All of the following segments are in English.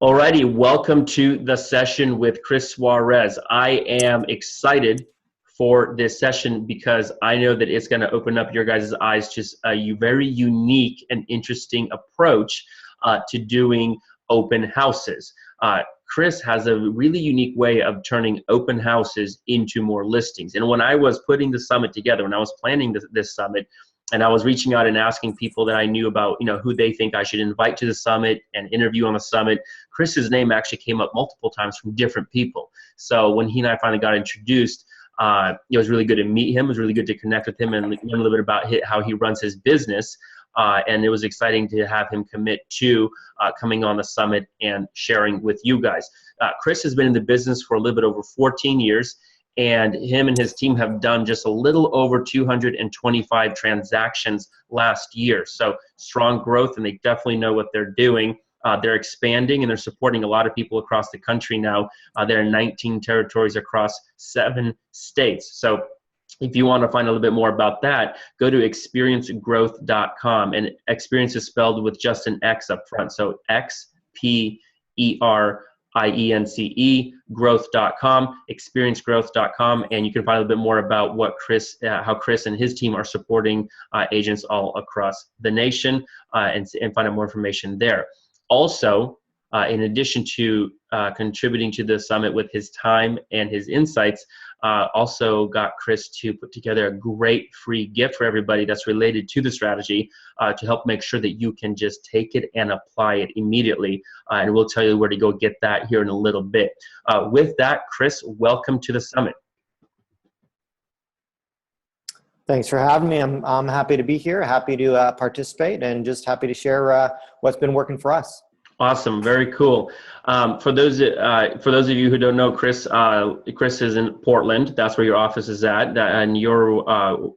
Alrighty, welcome to the session with Chris Suarez. I am excited for this session because I know that it's going to open up your guys' eyes to a very unique and interesting approach to doing open houses. Chris has a really unique way of turning open houses into more listings. And when I was putting the summit together, when I was planning this summit, and I was reaching out and asking people that I knew about, who they think I should invite to the summit and interview on the summit, Chris's name actually came up multiple times from different people. So when he and I finally got introduced, it was really good to meet him. It was really good to connect with him and learn a little bit about how he runs his business. And it was exciting to have him commit to coming on the summit and sharing with you guys. Chris has been in the business for a little bit over 14 years. And him and his team have done just a little over 225 transactions last year. So strong growth, and they definitely know what they're doing. They're expanding, and they're supporting a lot of people across the country now. They're in 19 territories across 7 states. So if you want to find a little bit more about that, go to experiencegrowth.com. And experience is spelled with just an X up front. So XPERIENCE, growth.com, experiencegrowth.com, and you can find a little bit more about what how Chris and his team are supporting agents all across the nation, and find out more information there. Also, in addition to contributing to the summit with his time and his insights, also got Chris to put together a great free gift for everybody that's related to the strategy to help make sure that you can just take it and apply it immediately. And we'll tell you where to go get that here in a little bit. With that, Chris, welcome to the summit. Thanks for having me. I'm happy to be here, happy to participate, and just happy to share what's been working for us. Awesome, very cool. For those of you who don't know, Chris is in Portland. That's where your office is at, and you're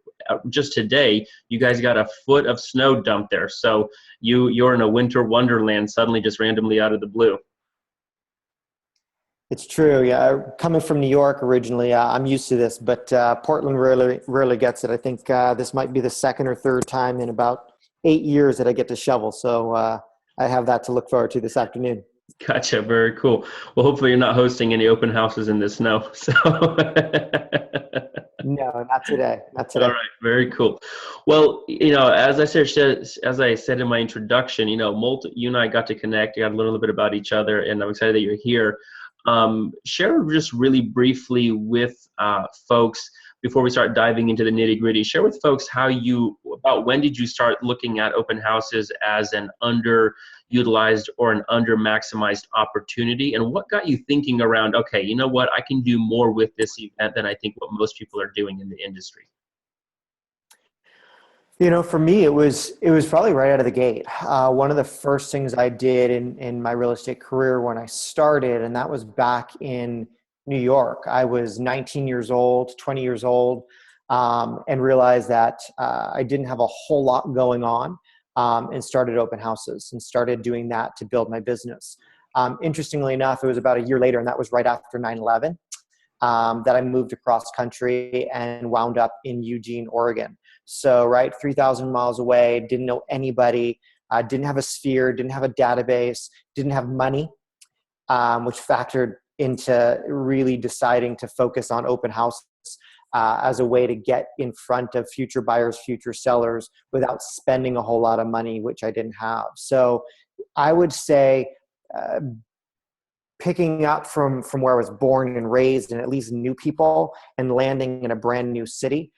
just today. You guys got a foot of snow dumped there, so you're in a winter wonderland suddenly, just randomly out of the blue. It's true, yeah. Coming from New York originally, I'm used to this, but Portland rarely gets it. I think this might be the second or third time in about 8 years that I get to shovel. So I have that to look forward to this afternoon. Gotcha, very cool. Well, hopefully you're not hosting any open houses in the snow. So. No, not today. Not today. All right, very cool. Well, as I said in my introduction, you and I got to connect, got to learn a little bit about each other, and I'm excited that you're here. Share just really briefly with folks before we start diving into the nitty gritty. Share with folks about when did you start looking at open houses as an underutilized or an under-maximized opportunity, and what got you thinking around, okay, you know what, I can do more with this event than I think what most people are doing in the industry? For me, it was probably right out of the gate. One of the first things I did in my real estate career when I started, and that was back in New York. I was 19 years old, 20 years old, and realized that I didn't have a whole lot going on, and started open houses and started doing that to build my business. Interestingly enough, it was about a year later, and that was right after 9/11, that I moved across country and wound up in Eugene, Oregon. So, right, 3,000 miles away, didn't know anybody, didn't have a sphere, didn't have a database, didn't have money, which factored into really deciding to focus on open houses as a way to get in front of future buyers, future sellers without spending a whole lot of money, which I didn't have. So I would say picking up from where I was born and raised and at least knew people and landing in a brand new city,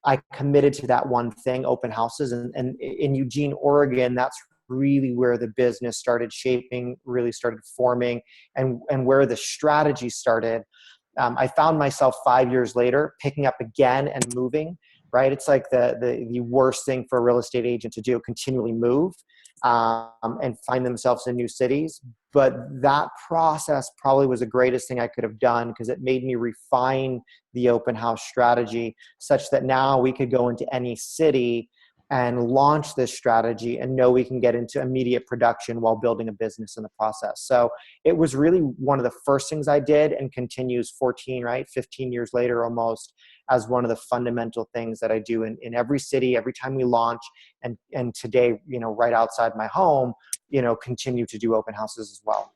I committed to that one thing, open houses. And in Eugene, Oregon, that's really where the business started shaping, really started forming, and where the strategy started. I found myself 5 years later picking up again and moving, right? It's like the worst thing for a real estate agent to do, continually move and find themselves in new cities. But that process probably was the greatest thing I could have done, because it made me refine the open house strategy such that now we could go into any city and launch this strategy and know we can get into immediate production while building a business in the process. So it was really one of the first things I did, and continues 15 years later almost, as one of the fundamental things that I do in every city, every time we launch. And today, right outside my home, continue to do open houses as well.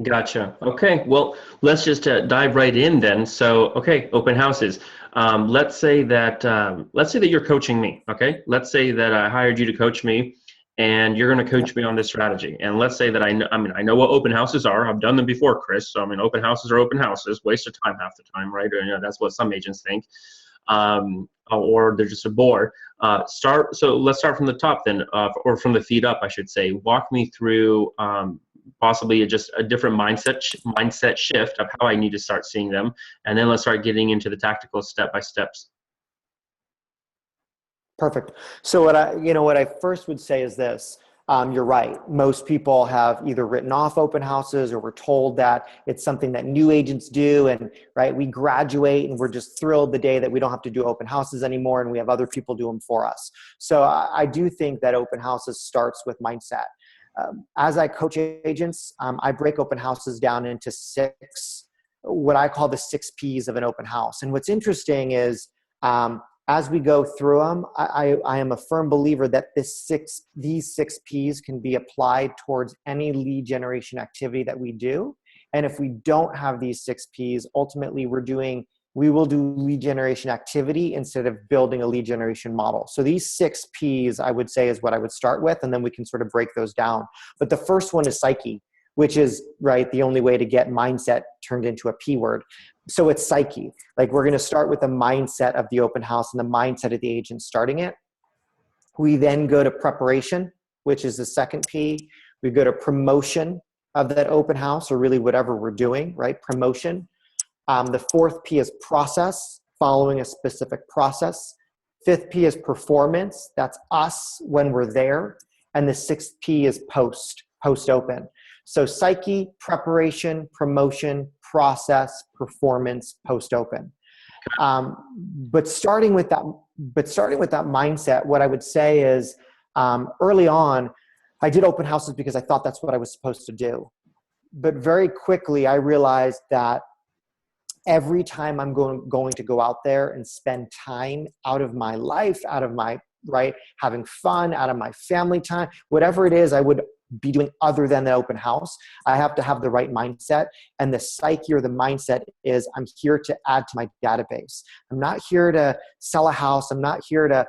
Gotcha. Okay. Well, let's just dive right in then. So, okay, open houses. Let's say that you're coaching me. Okay. Let's say that I hired you to coach me, and you're going to coach me on this strategy. And let's say that I know what open houses are. I've done them before, Chris. So, open houses are open houses. Waste of time half the time, right? Or, that's what some agents think. Or they're just a bore. So let's start from the top then, or from the feet up, I should say. Walk me through possibly just a different mindset shift of how I need to start seeing them, and then let's start getting into the tactical step by steps. Perfect. So what I first would say is this. You're right. Most people have either written off open houses or were told that it's something that new agents do. And right, we graduate and we're just thrilled the day that we don't have to do open houses anymore and we have other people do them for us. So I do think that open houses starts with mindset. As I coach agents, I break open houses down into what I call the 6 Ps of an open house. And what's interesting is, as we go through them, I am a firm believer that these 6 Ps can be applied towards any lead generation activity that we do. And if we don't have these 6 Ps, ultimately we will do lead generation activity instead of building a lead generation model. So these 6 Ps, I would say, is what I would start with, and then we can sort of break those down. But the first one is psyche, which is, right, the only way to get mindset turned into a P word. So it's psyche. Like, we're going to start with the mindset of the open house and the mindset of the agent starting it. We then go to preparation, which is the second P. We go to promotion of that open house, or really whatever we're doing, right? Promotion. The 4th P is process, following a specific process. 5th P is performance. That's us when we're there. And the 6th P is post-open. So psyche, preparation, promotion, process, performance, post-open. But starting with that mindset, what I would say is, early on, I did open houses because I thought that's what I was supposed to do. But very quickly, I realized that every time I'm going to go out there and spend time out of my life, out of my, right, having fun, out of my family time, whatever it is I would be doing other than the open house, I have to have the right mindset. And the psyche, or the mindset, is I'm here to add to my database. I'm not here to sell a house. I'm not here to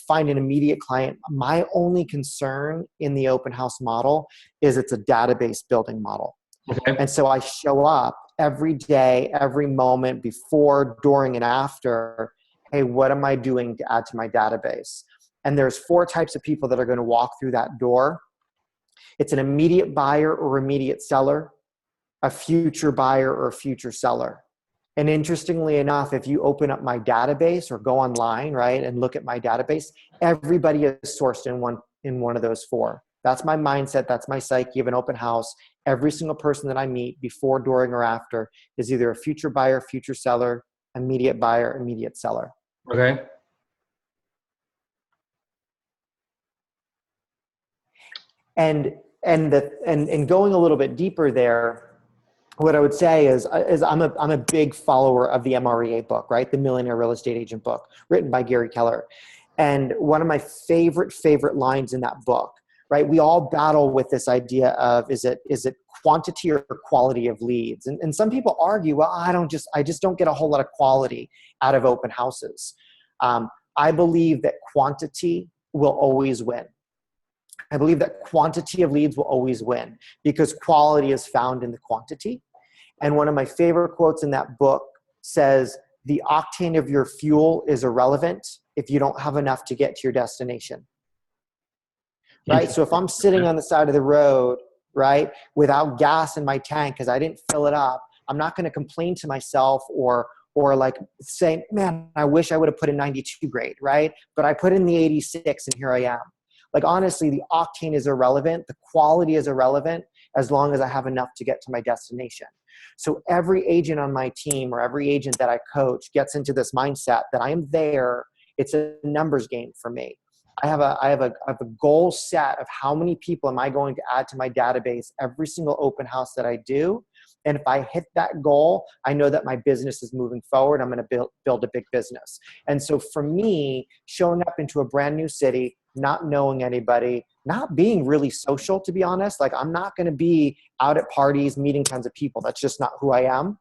find an immediate client. My only concern in the open house model is it's a database building model. Okay. And so I show up every day, every moment, before, during, and after. Hey, what am I doing to add to my database? And there's 4 types of people that are going to walk through that door. It's an immediate buyer or immediate seller, a future buyer or a future seller. And interestingly enough, if you open up my database or go online, right, and look at my database, everybody is sourced in one of those 4. That's my mindset. That's my psyche of an open house. Every single person that I meet, before, during, or after, is either a future buyer, future seller, immediate buyer, immediate seller. Okay. And going a little bit deeper there, what I would say is I'm a big follower of the MREA book, right? The Millionaire Real Estate Agent book, written by Gary Keller. And one of my favorite lines in that book, right? We all battle with this idea of, is it quantity or quality of leads? And some people argue, well, I just don't get a whole lot of quality out of open houses. I believe that quantity will always win. I believe that quantity of leads will always win, because quality is found in the quantity. And one of my favorite quotes in that book says, the octane of your fuel is irrelevant if you don't have enough to get to your destination. Right? So if I'm sitting on the side of the road, right, without gas in my tank because I didn't fill it up, I'm not going to complain to myself or like say, man, I wish I would have put in 92 grade, right? But I put in the 86 and here I am. Like, honestly, the octane is irrelevant. The quality is irrelevant as long as I have enough to get to my destination. So every agent on my team, or every agent that I coach, gets into this mindset that I am there. It's a numbers game for me. I have a goal set of how many people am I going to add to my database every single open house that I do. And if I hit that goal, I know that my business is moving forward. I'm going to build a big business. And so for me, showing up into a brand new city, not knowing anybody, not being really social, to be honest. Like, I'm not going to be out at parties, meeting tons of people. That's just not who I am.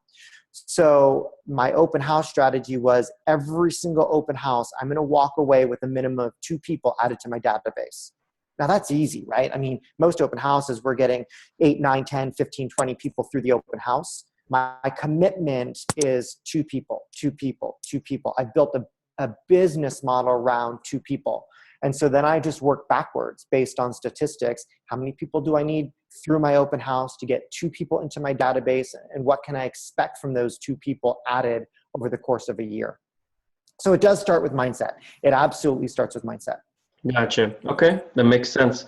So my open house strategy was every single open house, I'm going to walk away with a minimum of 2 people added to my database. Now that's easy, right? I mean, most open houses, we're getting 8, 9, 10, 15, 20 people through the open house. My commitment is 2 people, 2 people, 2 people. I built a business model around 2 people. And so then I just work backwards based on statistics. How many people do I need through my open house to get 2 people into my database? And what can I expect from those 2 people added over the course of a year? So it does start with mindset. It absolutely starts with mindset. Gotcha. Okay, that makes sense.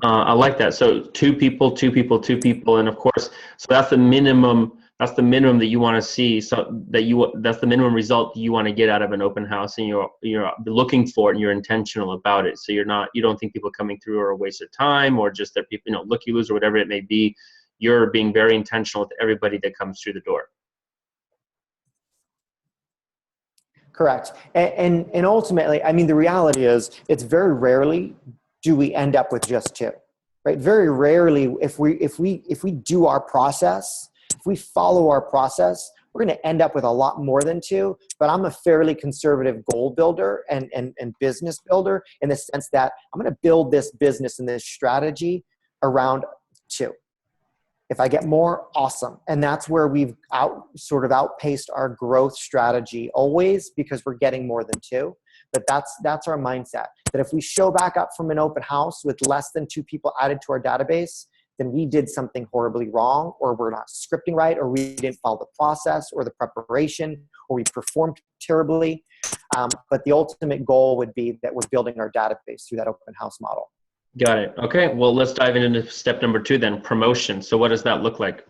I like that. So 2 people, 2 people, 2 people, and of course, so that's the minimum. That's the minimum that you want to see. So that's the minimum result you want to get out of an open house, and you're looking for it, and you're intentional about it. So you don't think people coming through are a waste of time, or just that people looky loos or whatever it may be. You're being very intentional with everybody that comes through the door. Correct. And ultimately, I mean, the reality is it's very rarely do we end up with just 2, right? Very rarely, if we do our process, if we follow our process, we're going to end up with a lot more than 2. But I'm a fairly conservative goal builder and business builder, in the sense that I'm going to build this business and this strategy around 2. If I get more, awesome. And that's where we've outpaced our growth strategy always, because we're getting more than 2. But that's our mindset, that if we show back up from an open house with less than 2 people added to our database, then we did something horribly wrong, or we're not scripting right, or we didn't follow the process or the preparation, or we performed terribly. But the ultimate goal would be that we're building our database through that open house model. Got it. Okay. Well, let's dive into step number 2 then, promotion. So what does that look like?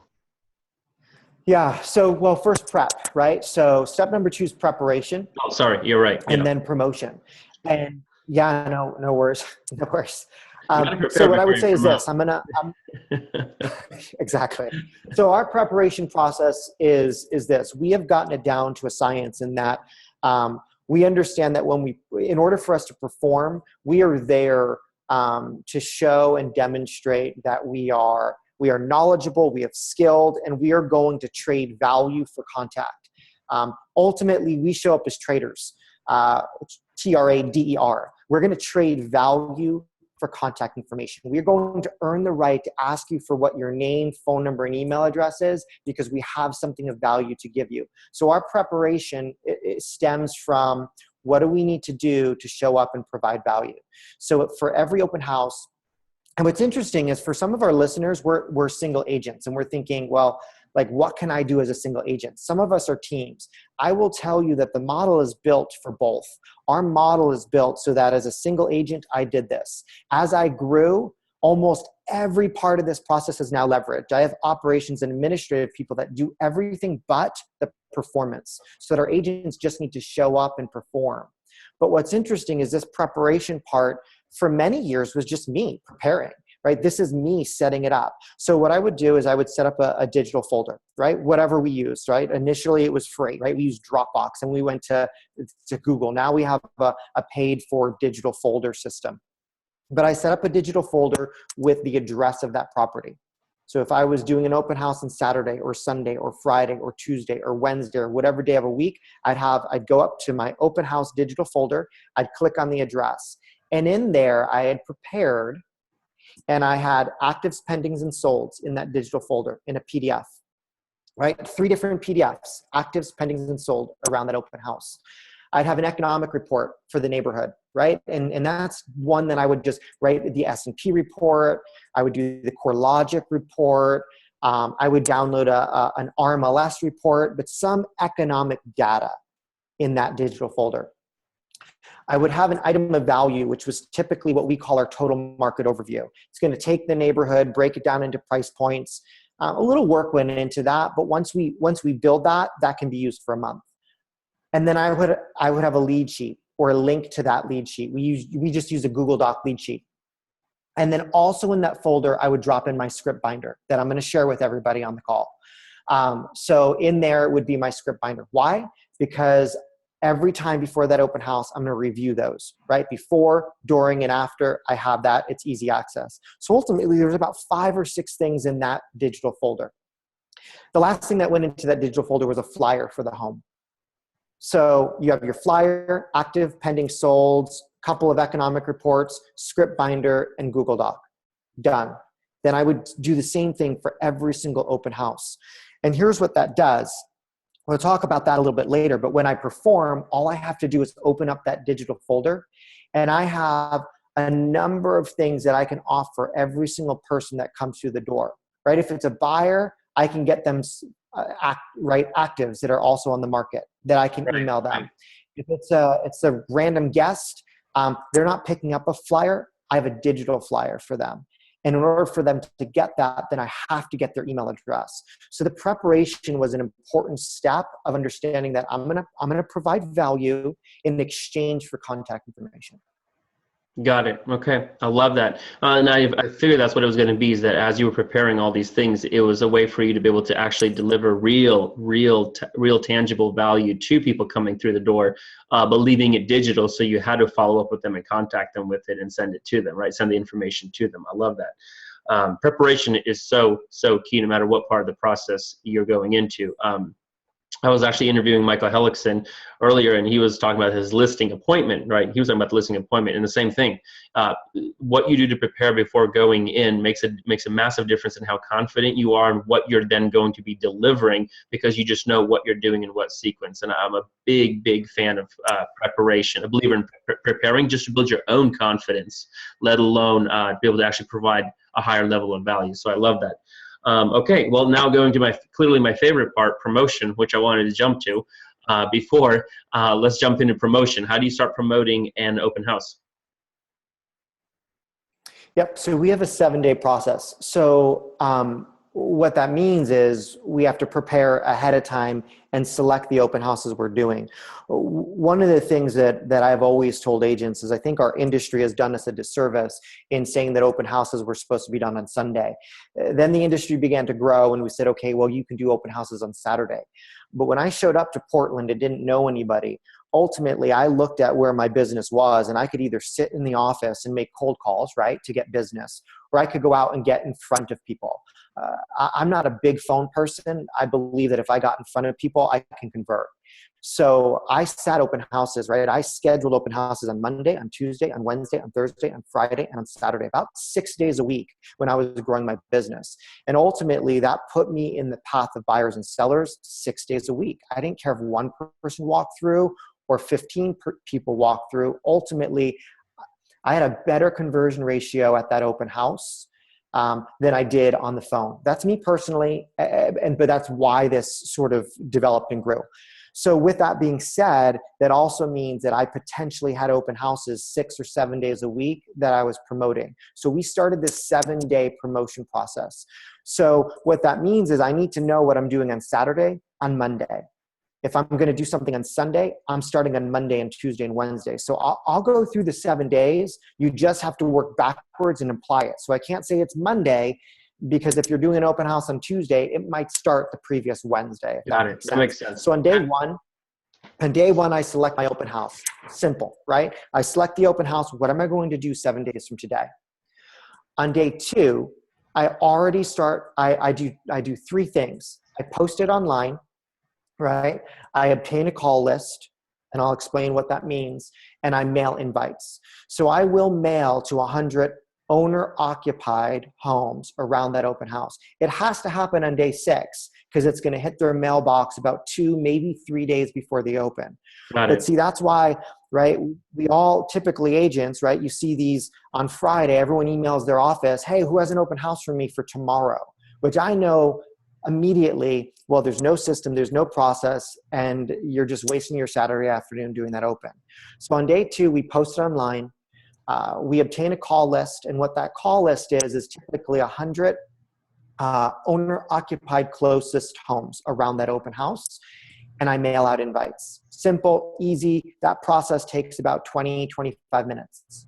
Yeah. So, well, first prep, right? So step number 2 is preparation. Oh, sorry. You're right. And then promotion. And yeah, no worries. No worries. So what I would say is this, exactly. So our preparation process is this. We have gotten it down to a science in that we understand that in order for us to perform, we are there to show and demonstrate that we are knowledgeable, we have skilled, and we are going to trade value for contact. Ultimately, we show up as traders, TRADER. We're going to trade value for contact information. We're going to earn the right to ask you for what your name, phone number, and email address is, because we have something of value to give you. So our preparation it stems from, what do we need to do to show up and provide value? So for every open house, and what's interesting is for some of our listeners, we're single agents, and we're thinking, well, like, what can I do as a single agent? Some of us are teams. I will tell you that the model is built for both. Our model is built so that as a single agent, I did this. As I grew, almost every part of this process is now leveraged. I have operations and administrative people that do everything but the performance, so that our agents just need to show up and perform. But what's interesting is this preparation part for many years was just me preparing, right? This is me setting it up. So what I would do is I would set up a digital folder, right? Whatever we used, right? Initially it was free, right? We used Dropbox, and we went to Google. Now we have a paid for digital folder system. But I set up a digital folder with the address of that property. So if I was doing an open house on Saturday or Sunday or Friday or Tuesday or Wednesday or whatever day of a week, I'd go up to my open house digital folder, I'd click on the address. And in there, I had prepared, and I had actives, pendings, and solds in that digital folder in a PDF, right? 3 different PDFs, actives, pendings, and sold around that open house. I'd have an economic report for the neighborhood, right? And that's one that I would just write the S&P report. I would do the CoreLogic report. I would download an RMLS report, but some economic data in that digital folder. I would have an item of value, which was typically what we call our total market overview. It's going to take the neighborhood, break it down into price points. A little work went into that, but once we build that can be used for a month. And then I would have a lead sheet or a link to that lead sheet. We just use a Google Doc lead sheet. And then also in that folder, I would drop in my script binder that I'm going to share with everybody on the call. So in there would be my script binder. Why? Because every time before that open house, I'm going to review those, right? Before, during, and after I have that, it's easy access. So ultimately, there's about 5 or 6 things in that digital folder. The last thing that went into that digital folder was a flyer for the home. So you have your flyer, active, pending solds, couple of economic reports, script binder, and Google Doc. Done. Then I would do the same thing for every single open house. And here's what that does. We'll talk about that a little bit later, but when I perform, all I have to do is open up that digital folder, and I have a number of things that I can offer every single person that comes through the door, right? If it's a buyer, I can get them actives that are also on the market that I can email them. If it's a random guest, they're not picking up a flyer, I have a digital flyer for them. And in order for them to get that, then I have to get their email address. So the preparation was an important step of understanding that I'm gonna provide value in exchange for contact information. Got it. Okay. I love that. And I figured that's what it was going to be, is that as you were preparing all these things, it was a way for you to be able to actually deliver real tangible value to people coming through the door, but leaving it digital. So you had to follow up with them and contact them with it and send it to them, right? Send the information to them. I love that. Preparation is so key no matter what part of the process you're going into. I was actually interviewing Michael Hellickson earlier, and he was talking about his listing appointment, right? He was talking about the listing appointment, and the same thing. What you do to prepare before going in makes a massive difference in how confident you are and what you're then going to be delivering, because you just know what you're doing in what sequence. And I'm a big fan of preparation, a believer in preparing just to build your own confidence, let alone be able to actually provide a higher level of value. So I love that. Okay, well, now going to clearly my favorite part, promotion, which I wanted to jump to before. Let's jump into promotion. How do you start promoting an open house? Yep, so we have a 7-day process. So what that means is we have to prepare ahead of time and select the open houses we're doing. One of the things that I've always told agents is I think our industry has done us a disservice in saying that open houses were supposed to be done on Sunday. Then the industry began to grow, and we said, okay, well, you can do open houses on Saturday. But when I showed up to Portland and didn't know anybody, ultimately I looked at where my business was, and I could either sit in the office and make cold calls, right, to get business, or I could go out and get in front of people. I'm not a big phone person. I believe that if I got in front of people, I can convert. So I sat open houses, right? I scheduled open houses on Monday, on Tuesday, on Wednesday, on Thursday, on Friday, and on Saturday, about 6 days a week when I was growing my business. And ultimately that put me in the path of buyers and sellers 6 days a week. I didn't care if one person walked through or 15 people walked through. Ultimately, I had a better conversion ratio at that open house than I did on the phone. That's me personally, but that's why this sort of developed and grew. So with that being said, that also means that I potentially had open houses 6 or 7 days a week that I was promoting. So we started this 7-day promotion process. So what that means is I need to know what I'm doing on Saturday, on Monday. If I'm going to do something on Sunday, I'm starting on Monday and Tuesday and Wednesday. So I'll go through the 7 days. You just have to work backwards and apply it. So I can't say it's Monday, because if you're doing an open house on Tuesday, it might start the previous Wednesday. Got it. That makes sense. So on day one, I select my open house. Simple, right? I select the open house. What am I going to do 7 days from today? On day 2, I already start. I do 3 things. I post it online. Right? I obtain a call list, and I'll explain what that means, and I mail invites. So I will mail to 100 owner-occupied homes around that open house. It has to happen on day 6 because it's going to hit their mailbox about 2, maybe 3 days before they open. But see, that's why, right, we all typically agents, right, you see these on Friday, everyone emails their office, hey, who has an open house for me for tomorrow? Which I know immediately, well, there's no system, there's no process, and you're just wasting your Saturday afternoon doing that open. So on day 2, we post it online. We obtain a call list, and what that call list is typically 100 owner-occupied closest homes around that open house, and I mail out invites. Simple, easy. That process takes about 20, 25 minutes.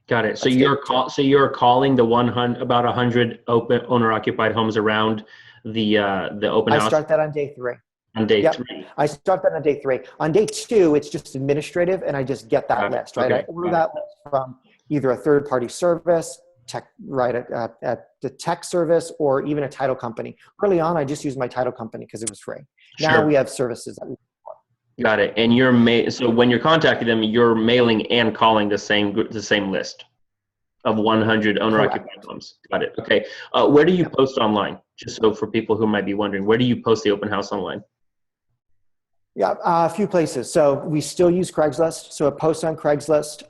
Got it. So you're calling the about 100 open owner-occupied homes around the open house. I start that on day 3. On day Yep. 3. I start that on day 3. On day 2, it's just administrative, and I just get that list, right? Okay. I order that list from either a third-party service, tech, right, at the tech service, or even a title company. Early on, I just used my title company because it was free. Now Sure. we have services that we Got it. And so when you're contacting them, you're mailing and calling the same list of 100 owner-occupied homes. Got it. Okay. Where do you post online? Just so for people who might be wondering, where do you post the open house online? Yeah, a few places. So we still use Craigslist. So it posts on Craigslist.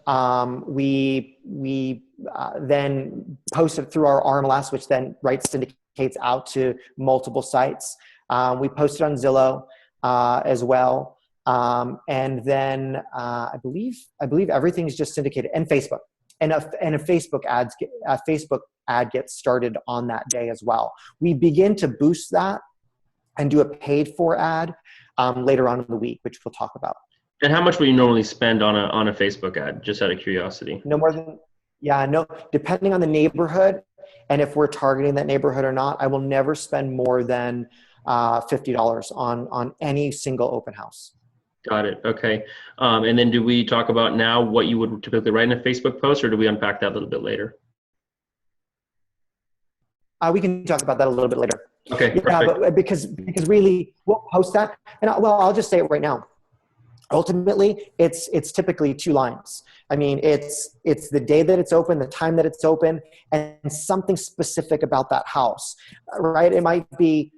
We then post it through our RMLS, which then syndicates out to multiple sites. We post it on Zillow as well. And then I believe everything's just syndicated, and Facebook. And a Facebook ad gets started on that day as well. We begin to boost that and do a paid for ad later on in the week, which we'll talk about. And how much will you normally spend on a Facebook ad, just out of curiosity? No more than, depending on the neighborhood and if we're targeting that neighborhood or not, I will never spend more than $50 on any single open house. Got it. Okay. And then do we talk about now what you would typically write in a Facebook post, or do we unpack that a little bit later? We can talk about that a little bit later. Okay. Yeah, perfect. but because really we'll post that, and I'll just say it right now. Ultimately, it's typically 2 lines. I mean, it's the day that it's open, the time that it's open, and something specific about that house, right? It might be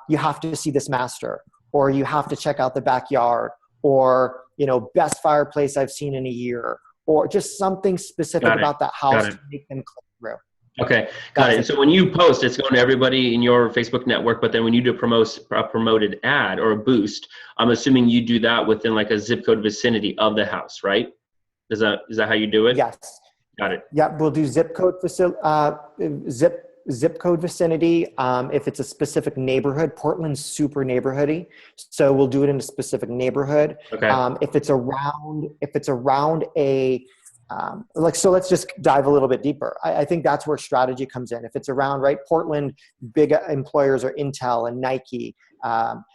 you have to see this master, or you have to check out the backyard, or best fireplace I've seen in a year, or just something specific about that house to make them click through. Okay, got it. So when you post, it's going to everybody in your Facebook network, but then when you do a promoted ad or a boost, I'm assuming you do that within like a zip code vicinity of the house, right? Is that how you do it? Yes. Got it. Yeah, we'll do zip code vicinity. If it's a specific neighborhood, Portland's super neighborhoody, so we'll do it in a specific neighborhood. Okay. If it's around a so let's just dive a little bit deeper. I think that's where strategy comes in. If it's around, right, Portland, big employers are Intel and Nike.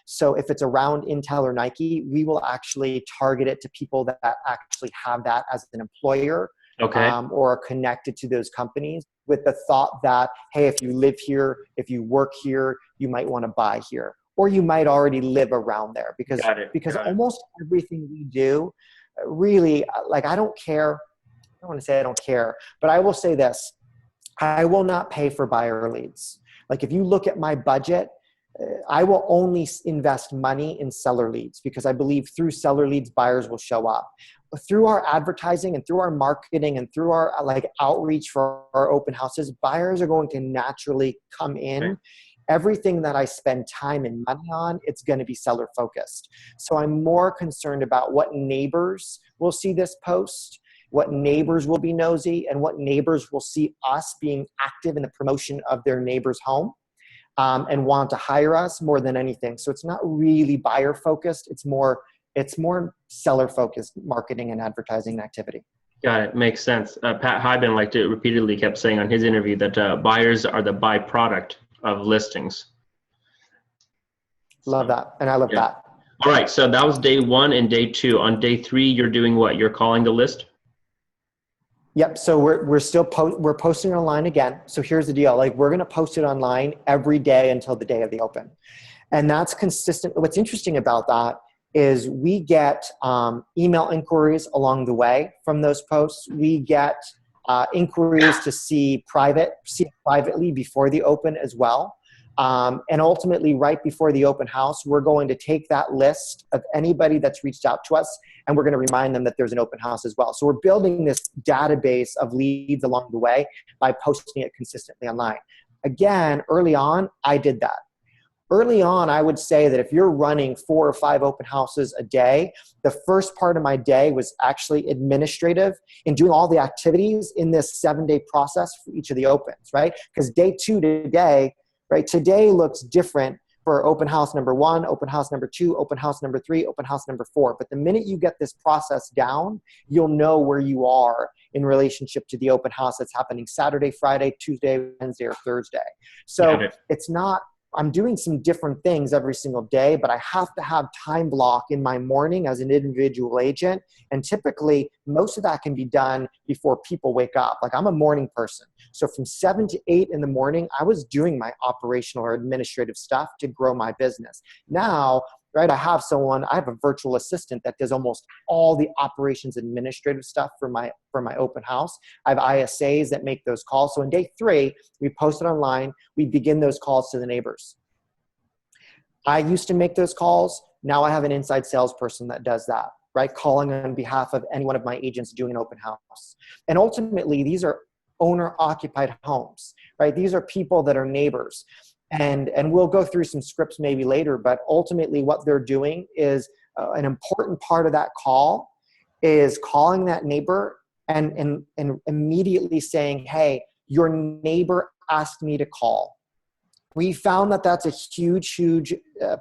So if it's around Intel or Nike, we will actually target it to people that actually have that as an employer. Okay. Or are connected to those companies, with the thought that, hey, if you live here, if you work here, you might want to buy here, or you might already live around there, because almost everything we do, really, like, I don't care. I don't want to say I don't care, but I will say this: I will not pay for buyer leads. Like, if you look at my budget, I will only invest money in seller leads, because I believe through seller leads, buyers will show up. Through our advertising and through our marketing and through our outreach for our open houses, buyers are going to naturally come in. Okay. Everything that I spend time and money on, it's going to be seller focused. So I'm more concerned about what neighbors will see this post, what neighbors will be nosy, and what neighbors will see us being active in the promotion of their neighbor's home. And want to hire us more than anything. So it's not really buyer focused. It's more seller focused marketing and advertising activity. Got it. Makes sense. Pat Hyben repeatedly kept saying on his interview that buyers are the byproduct of listings. Love that. And I love that. All right. So that was day 1 and day 2. On day 3, you're doing what? You're calling the list? Yep. So we're posting online again. So here's the deal. Like, we're going to post it online every day until the day of the open. And that's consistent. What's interesting about that is we get email inquiries along the way from those posts. We get inquiries to see privately before the open as well. And ultimately, right before the open house, we're going to take that list of anybody that's reached out to us, and we're going to remind them that there's an open house as well. So we're building this database of leads along the way by posting it consistently online. Again, early on, I did that. Early on, I would say that if you're running 4 or 5 open houses a day, the first part of my day was actually administrative in doing all the activities in this 7-day process for each of the opens, right? Because day 2 today, right? Today looks different for open house number 1, open house number 2, open house number 3, open house number 4. But the minute you get this process down, you'll know where you are in relationship to the open house that's happening Saturday, Friday, Tuesday, Wednesday, or Thursday. So it's not I'm doing some different things every single day, but I have to have time block in my morning as an individual agent. And typically most of that can be done before people wake up. Like, I'm a morning person. So from 7 to 8 in the morning, I was doing my operational or administrative stuff to grow my business. Now, right, I have a virtual assistant that does almost all the operations administrative stuff for my open house. I have ISAs that make those calls. So in day 3, we post it online. We begin those calls to the neighbors. I used to make those calls. Now I have an inside salesperson that does that, right? Calling on behalf of any one of my agents doing an open house. And ultimately, these are owner-occupied homes, right? These are people that are neighbors. And we'll go through some scripts maybe later, but ultimately what they're doing is an important part of that call is calling that neighbor and immediately saying, hey, your neighbor asked me to call. We found that that's a huge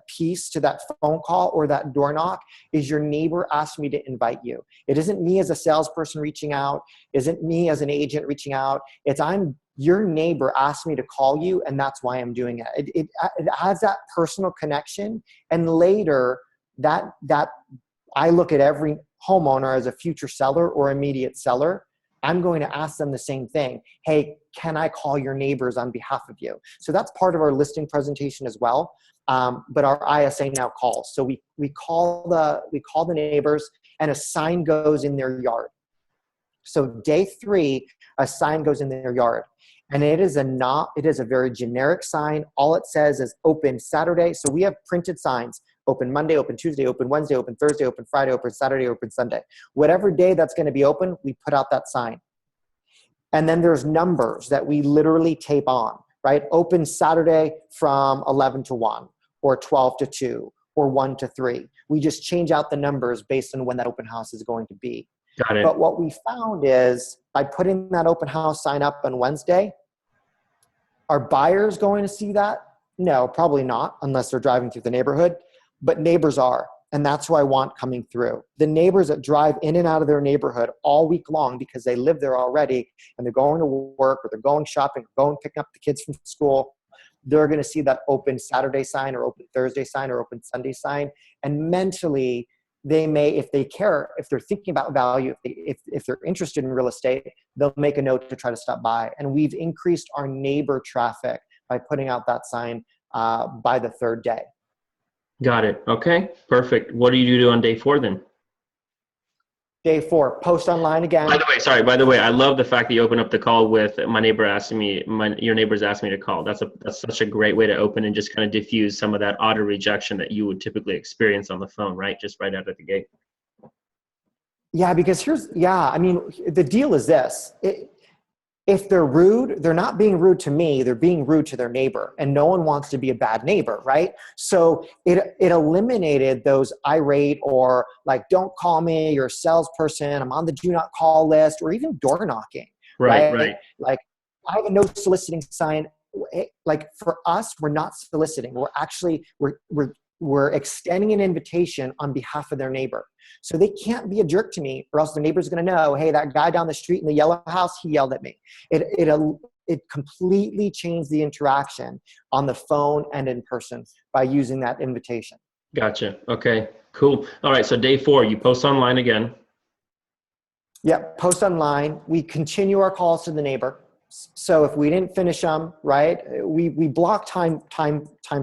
piece to that phone call or that door knock is your neighbor asked me to invite you. It isn't me as a salesperson reaching out. Isn't me as an agent reaching out. It's your neighbor asked me to call you, and that's why I'm doing it. It has that personal connection. And later that I look at every homeowner as a future seller or immediate seller. I'm going to ask them the same thing. Hey, can I call your neighbors on behalf of you? So that's part of our listing presentation as well. But our ISA now calls. So we call the neighbors, and a sign goes in their yard. So day 3, a sign goes in their yard. And it is a very generic sign. All it says is open Saturday. So we have printed signs: open Monday, open Tuesday, open Wednesday, open Thursday, open Friday, open Saturday, open Sunday. Whatever day that's going to be open, we put out that sign. And then there's numbers that we literally tape on, right? Open Saturday from 11 to 1 or 12 to 2 or 1 to 3. We just change out the numbers based on when that open house is going to be. Got it. But what we found is by putting that open house sign up on Wednesday, are buyers going to see that? No, probably not, unless they're driving through the neighborhood. But neighbors are, and that's who I want coming through. The neighbors that drive in and out of their neighborhood all week long because they live there already and they're going to work or they're going shopping, or going picking up the kids from school, they're going to see that open Saturday sign or open Thursday sign or open Sunday sign. And mentally, they may, if they care, if they're thinking about value, if they're interested in real estate, they'll make a note to try to stop by. And we've increased our neighbor traffic by putting out that sign by the 3rd day. Got it. Okay, perfect. What do you do on day 4 then? Day 4, post online again. By the way, I love the fact that you open up the call with your neighbors asked me to call. That's such a great way to open and just kind of diffuse some of that auto rejection that you would typically experience on the phone, right? Just right out of the gate. Yeah, because the deal is this. If they're rude, they're not being rude to me, they're being rude to their neighbor, and no one wants to be a bad neighbor, right? So it eliminated those irate or like, don't call me, you're a salesperson, I'm on the do not call list, or even door knocking, right? Like, I have a no soliciting sign. Like, for us, we're not soliciting. We're actually, we're extending an invitation on behalf of their neighbor. So they can't be a jerk to me, or else the neighbor's going to know, hey, that guy down the street in the yellow house, he yelled at me. It completely changed the interaction on the phone and in person by using that invitation. Gotcha. Okay, cool. All right, so day 4, you post online again. Yep, post online. We continue our calls to the neighbor. So if we didn't finish them, right, we block time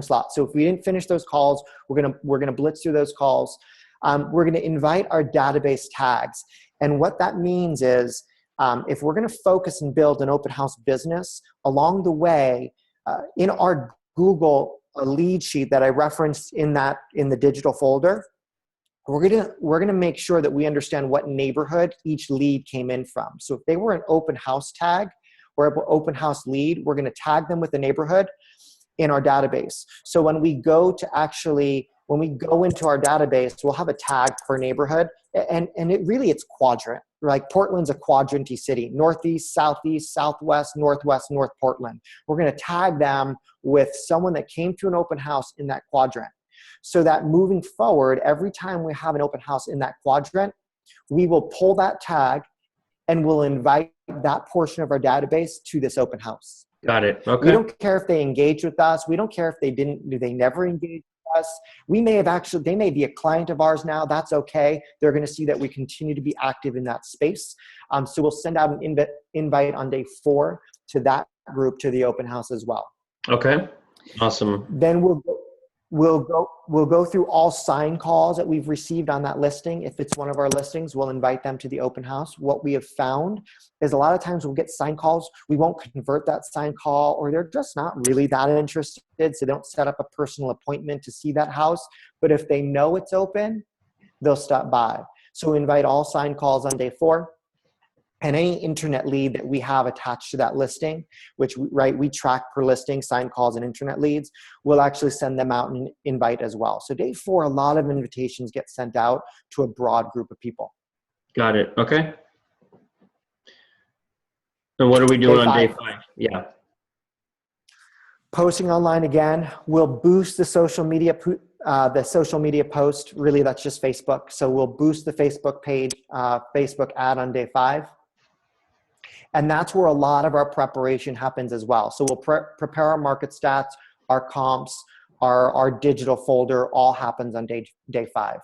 slots. So if we didn't finish those calls, we're gonna blitz through those calls. We're gonna invite our database tags, and what that means is if we're gonna focus and build an open house business, along the way, in our Google lead sheet that I referenced in the digital folder, we're gonna make sure that we understand what neighborhood each lead came in from. So if they were an open house tag or an open house lead, we're going to tag them with the neighborhood in our database. So when we go into our database, we'll have a tag per neighborhood, and it's quadrant. Like, Portland's a quadrant-y city: Northeast, Southeast, Southwest, Northwest, North Portland. We're going to tag them with someone that came to an open house in that quadrant, so that moving forward, every time we have an open house in that quadrant, we will pull that tag and we'll invite that portion of our database to this open house. Got it. We Okay. don't care if they engage with us. We don't care if they never engage with us. They may be a client of ours now. That's okay. They're going to see that we continue to be active in that space. So we'll send out an invite on day 4 to that group to the open house as well. Okay. Awesome. Then we'll go through all sign calls that we've received on that listing. If it's one of our listings, we'll invite them to the open house. What we have found is a lot of times we'll get sign calls. We won't convert that sign call, or they're just not really that interested. So they don't set up a personal appointment to see that house. But if they know it's open, they'll stop by. So we invite all sign calls on day 4. And any internet lead that we have attached to that listing, which we track per listing, sign calls and internet leads, we'll actually send them out an invite as well. So day 4, a lot of invitations get sent out to a broad group of people. Got it. Okay. And what are we doing on day 5? Yeah. Posting online again. We'll boost the social media post. Really, that's just Facebook. So we'll boost the Facebook page, Facebook ad on day 5. And that's where a lot of our preparation happens as well. So we'll prepare our market stats, our comps, our digital folder, all happens on day 5.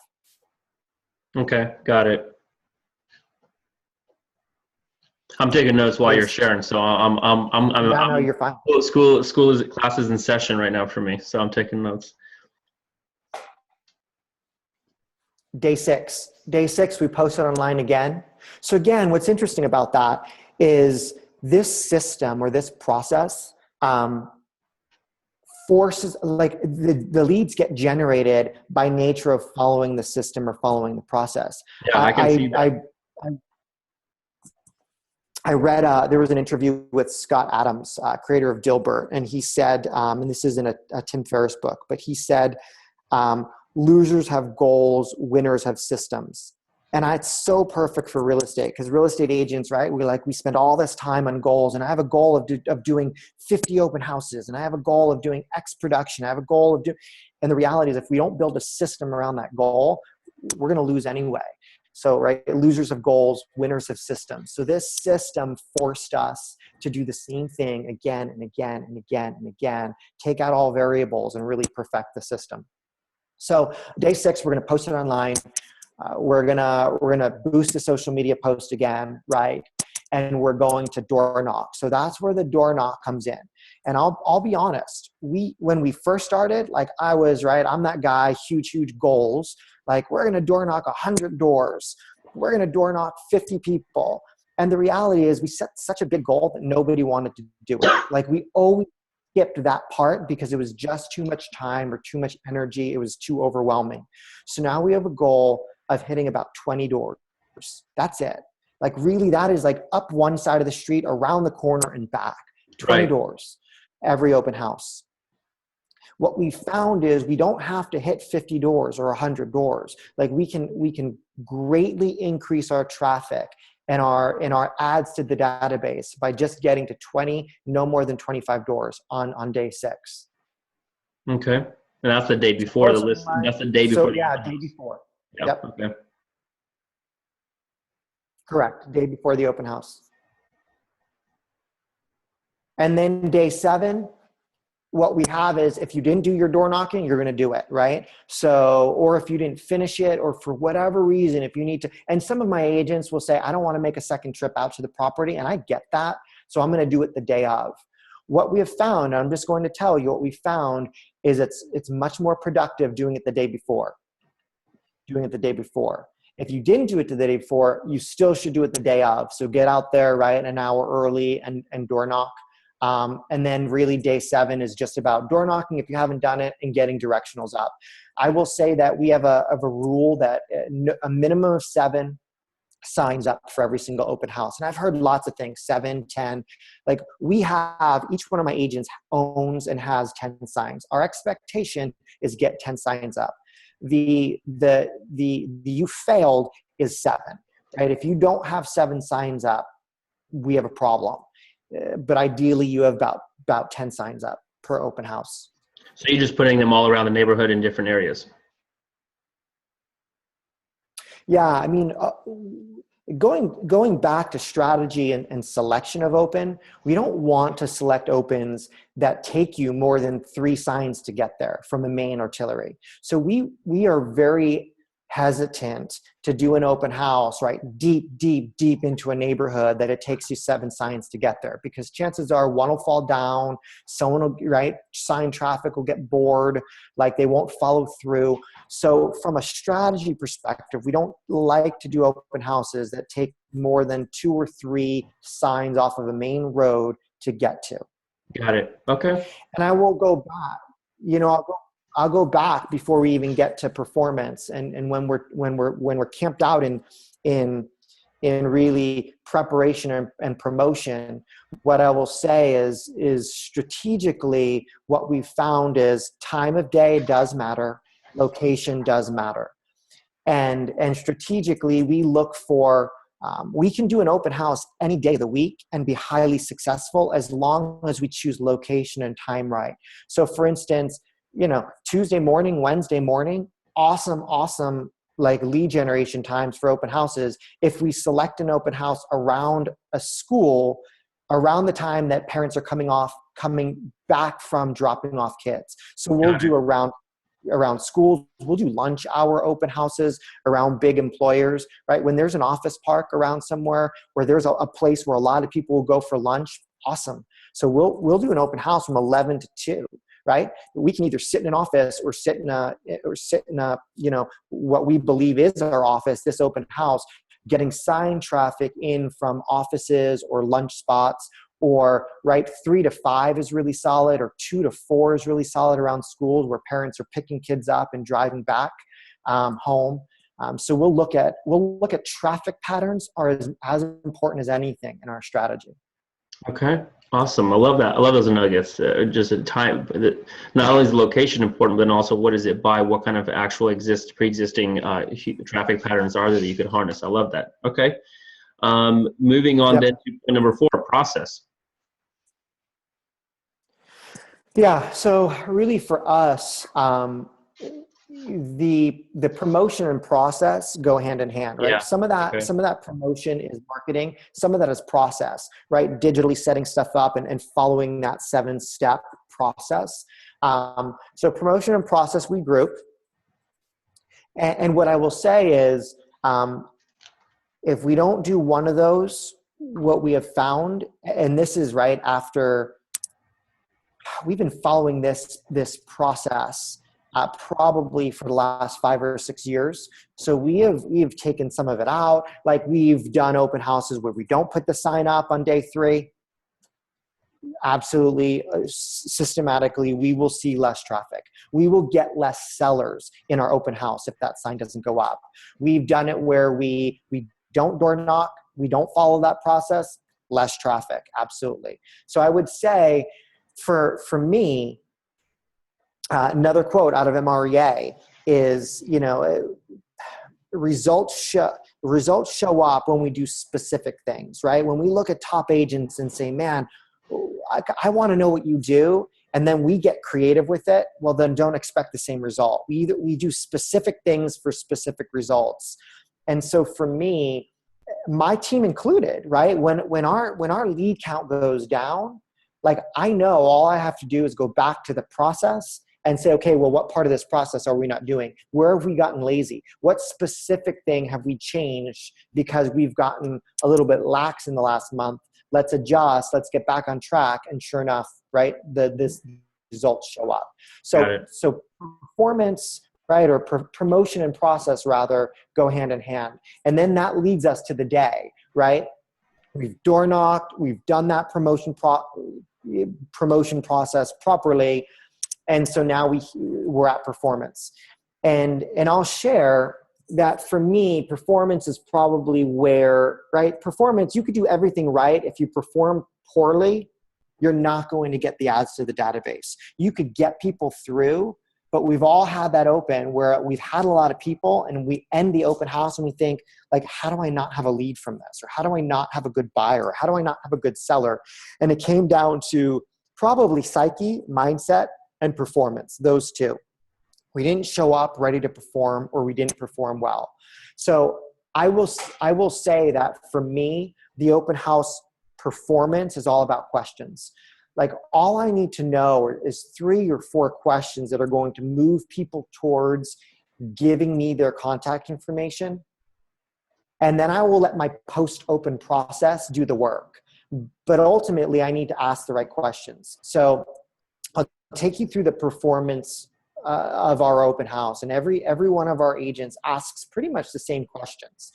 Okay, got it. I'm taking notes while you're sharing, so No, you're fine. Class is in session right now for me, so I'm taking notes. Day 6, we post it online again. So again, what's interesting about that is this system or this process forces, like the leads get generated by nature of following the system or following the process. Yeah, I can see that. I read, there was an interview with Scott Adams, creator of Dilbert, and he said, and this isn't a Tim Ferriss book, but he said, losers have goals, winners have systems. And it's so perfect for real estate, because real estate agents, right? We spend all this time on goals, and I have a goal of doing 50 open houses, and I have a goal of doing X production. I have a goal of and the reality is if we don't build a system around that goal, we're going to lose anyway. So, right, losers have goals, winners have systems. So this system forced us to do the same thing again and again and again and again, take out all variables and really perfect the system. So day 6, we're going to post it online. We're gonna boost the social media post again, right? And we're going to door knock. So that's where the door knock comes in. And I'll be honest. When we first started, like I'm that guy, huge goals. Like we're gonna door knock 100 doors. We're gonna door knock 50 people. And the reality is we set such a big goal that nobody wanted to do it. Like we always skipped that part because it was just too much time or too much energy. It was too overwhelming. So now we have a goal of hitting about 20 doors. That's it. Like really that is like up one side of the street, around the corner and back. 20 doors every open house. What we found is we don't have to hit 50 doors or 100 doors. Like we can greatly increase our traffic and our ads to the database by just getting to 20, no more than 25 doors on day 6. Okay. And that's the day before the list. That's the day before. So yeah, day before. Yep. Okay. Correct. Day before the open house. And then day 7, what we have is if you didn't do your door knocking, you're going to do it, right? So, or if you didn't finish it, or for whatever reason, if you need to, and some of my agents will say, I don't want to make a second trip out to the property. And I get that. So I'm going to do it the day of. What we have found, I'm just going to tell you what we found is it's much more productive doing it the day before. If you didn't do it the day before, you still should do it the day of. So get out there, right, an hour early and door knock. And then really day 7 is just about door knocking if you haven't done it and getting directionals up. I will say that we have a rule that a minimum of 7 signs up for every single open house. And I've heard lots of things, 7, 10. Like each one of my agents owns and has 10 signs. Our expectation is get 10 signs up. The you failed is 7, right? If you don't have 7 signs up, we have a problem. But ideally you have about 10 signs up per open house. So you're just putting them all around the neighborhood in different areas? Yeah, I mean, going back to strategy and selection of open, we don't want to select opens that take you more than 3 signs to get there from a main artillery. So we are very hesitant to do an open house, right, deep into a neighborhood that it takes you 7 signs to get there, because chances are one will fall down, someone will, right, sign traffic will get bored, like they won't follow through. So from a strategy perspective, we don't like to do open houses that take more than 2 or 3 signs off of a main road to get to. Got it. Okay. And I will go back, I'll go back before we even get to performance. And when we're camped out in really preparation and promotion, what I will say is strategically what we've found is time of day does matter, location does matter. And strategically we look for, we can do an open house any day of the week and be highly successful as long as we choose location and time right. So for instance, Tuesday morning, Wednesday morning, awesome, like lead generation times for open houses. If we select an open house around a school, around the time that parents are coming back from dropping off kids. So we'll do around schools, we'll do lunch hour open houses around big employers, right? When there's an office park around somewhere where there's a place where a lot of people will go for lunch, awesome. So we'll do an open house from 11 to 2. Right? We can either sit in an office or sit in a, what we believe is our office, this open house, getting sign traffic in from offices or lunch spots, or right, 3 to 5 is really solid, or 2 to 4 is really solid around schools where parents are picking kids up and driving back home. So we'll look at traffic patterns are as important as anything in our strategy. Okay. Awesome. I love that. I love those nuggets. Just a time, not only is the location important, but also what is it by, what kind of actual pre-existing traffic patterns are there that you could harness. I love that. Okay. Moving on then to number 4, process. Yeah. So really for us, the promotion and process go hand in hand, right? Yeah. Some of that promotion is marketing, some of that is process, right? Digitally setting stuff up and following that 7-step process. So promotion and process we group. And what I will say is, if we don't do one of those, what we have found, and this is right after we've been following this process probably for the last 5 or 6 years. So we've taken some of it out. Like we've done open houses where we don't put the sign up on day 3. Absolutely, systematically, we will see less traffic. We will get less sellers in our open house if that sign doesn't go up. We've done it where we don't door knock, we don't follow that process, less traffic, absolutely. So I would say for me, another quote out of MREA is, results show up when we do specific things, right? When we look at top agents and say, man, I want to know what you do, and then we get creative with it, well, then don't expect the same result. We do specific things for specific results. And so for me, my team included, right? When our lead count goes down, like I know all I have to do is go back to the process and say, okay, well, what part of this process are we not doing? Where have we gotten lazy? What specific thing have we changed because we've gotten a little bit lax in the last month? Let's adjust, let's get back on track. And sure enough, right, this results show up. So performance, right, or promotion and process rather go hand in hand. And then that leads us to the day, right? We've door knocked, we've done that promotion process properly. And so now we're at performance. And I'll share that for me, performance is probably where, right? Performance, you could do everything right. If you perform poorly, you're not going to get the ads to the database. You could get people through, but we've all had that open where we've had a lot of people and we end the open house and we think, like, how do I not have a lead from this? Or how do I not have a good buyer? Or how do I not have a good seller? And it came down to probably psyche, mindset, and performance, those two. We didn't show up ready to perform, or we didn't perform well. So I will say that for me, the open house performance is all about questions. Like all I need to know is 3 or 4 questions that are going to move people towards giving me their contact information. And then I will let my post-open process do the work. But ultimately, I need to ask the right questions. So I'll take you through the performance of our open house. And every one of our agents asks pretty much the same questions.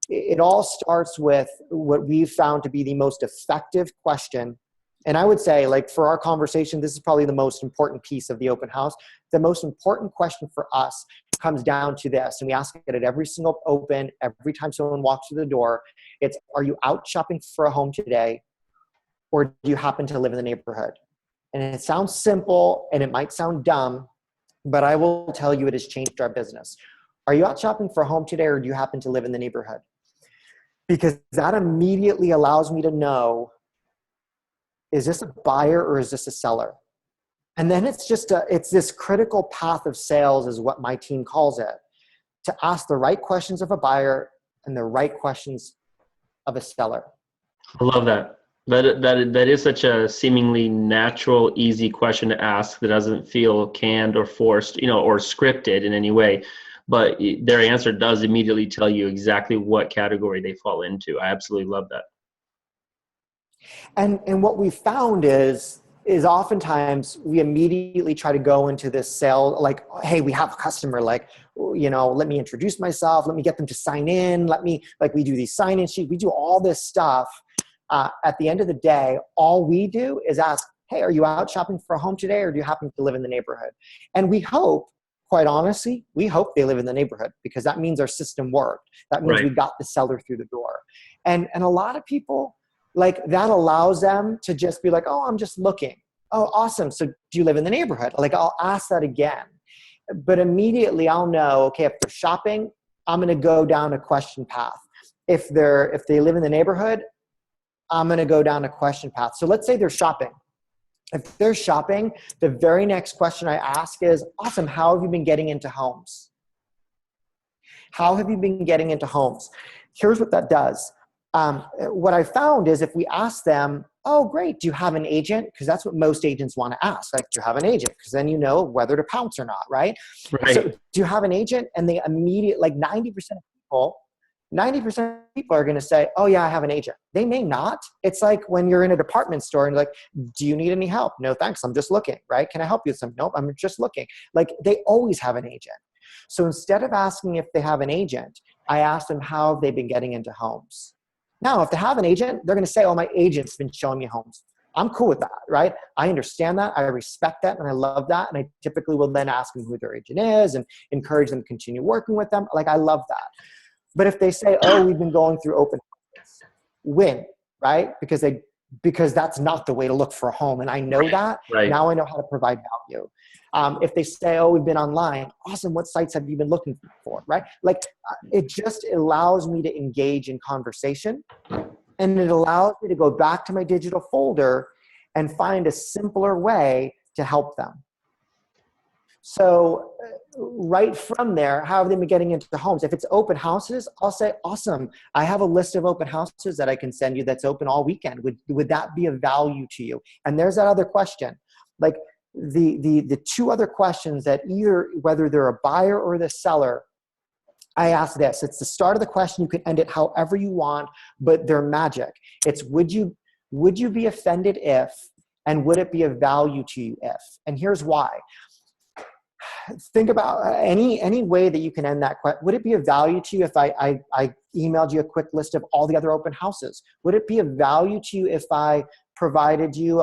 It all starts with what we've found to be the most effective question. And I would say, like, for our conversation, this is probably the most important piece of the open house. The most important question for us comes down to this, and we ask it at every single open, every time someone walks through the door. It's, are you out shopping for a home today, or do you happen to live in the neighborhood? And it sounds simple, and it might sound dumb, but I will tell you it has changed our business. Are you out shopping for a home today, or do you happen to live in the neighborhood? Because that immediately allows me to know, is this a buyer or is this a seller? And then it's this critical path of sales is what my team calls it, to ask the right questions of a buyer and the right questions of a seller. I love that. That is such a seemingly natural, easy question to ask that doesn't feel canned or forced, or scripted in any way. But their answer does immediately tell you exactly what category they fall into. I absolutely love that. And what we found is oftentimes we immediately try to go into this sale, like, hey, we have a customer, like, let me introduce myself, let me get them to sign in, we do these sign-in sheets, we do all this stuff. At the end of the day, all we do is ask, hey, are you out shopping for a home today, or do you happen to live in the neighborhood? And we hope, quite honestly, we hope they live in the neighborhood, because that means our system worked. That means we got the seller through the door. And a lot of people, like, that allows them to just be like, oh, I'm just looking. Oh, awesome. So do you live in the neighborhood? Like, I'll ask that again. But immediately I'll know, okay, if they're shopping, I'm going to go down a question path. If they live in the neighborhood, I'm going to go down a question path. So let's say they're shopping. If they're shopping, the very next question I ask is, awesome, how have you been getting into homes? How have you been getting into homes? Here's what that does. What I found is if we ask them, oh, great, do you have an agent? Because that's what most agents want to ask. Like, do you have an agent? Because then you know whether to pounce or not, right? So do you have an agent? And they immediately, like 90% of people are going to say, oh yeah, I have an agent. They may not. It's like when you're in a department store and you're like, do you need any help? No, thanks. I'm just looking, right? Can I help you with something? Nope, I'm just looking. Like, they always have an agent. So instead of asking if they have an agent, I ask them, how have they been getting into homes? Now, if they have an agent, they're going to say, oh, my agent's been showing me homes. I'm cool with that, right? I understand that. I respect that. And I love that. And I typically will then ask them who their agent is and encourage them to continue working with them. Like, I love that. But if they say, oh, we've been going through open houses, win, right? Because that's not the way to look for a home. And I know that. Right. Now I know how to provide value. If they say, oh, we've been online, awesome, what sites have you been looking for, right? Like, it just allows me to engage in conversation, and it allows me to go back to my digital folder and find a simpler way to help them. So right from there, how have they been getting into the homes? If it's open houses, I'll say, awesome, I have a list of open houses that I can send you that's open all weekend. Would that be of value to you? And there's that other question. Like, the 2 other questions that whether they're a buyer or the seller, I ask this. It's the start of the question. You can end it however you want, but they're magic. It's, would you be offended if, and would it be of value to you if? And here's why. Think about any way that you can end that question. Would it be of value to you if I emailed you a quick list of all the other open houses? Would it be of value to you if I provided you,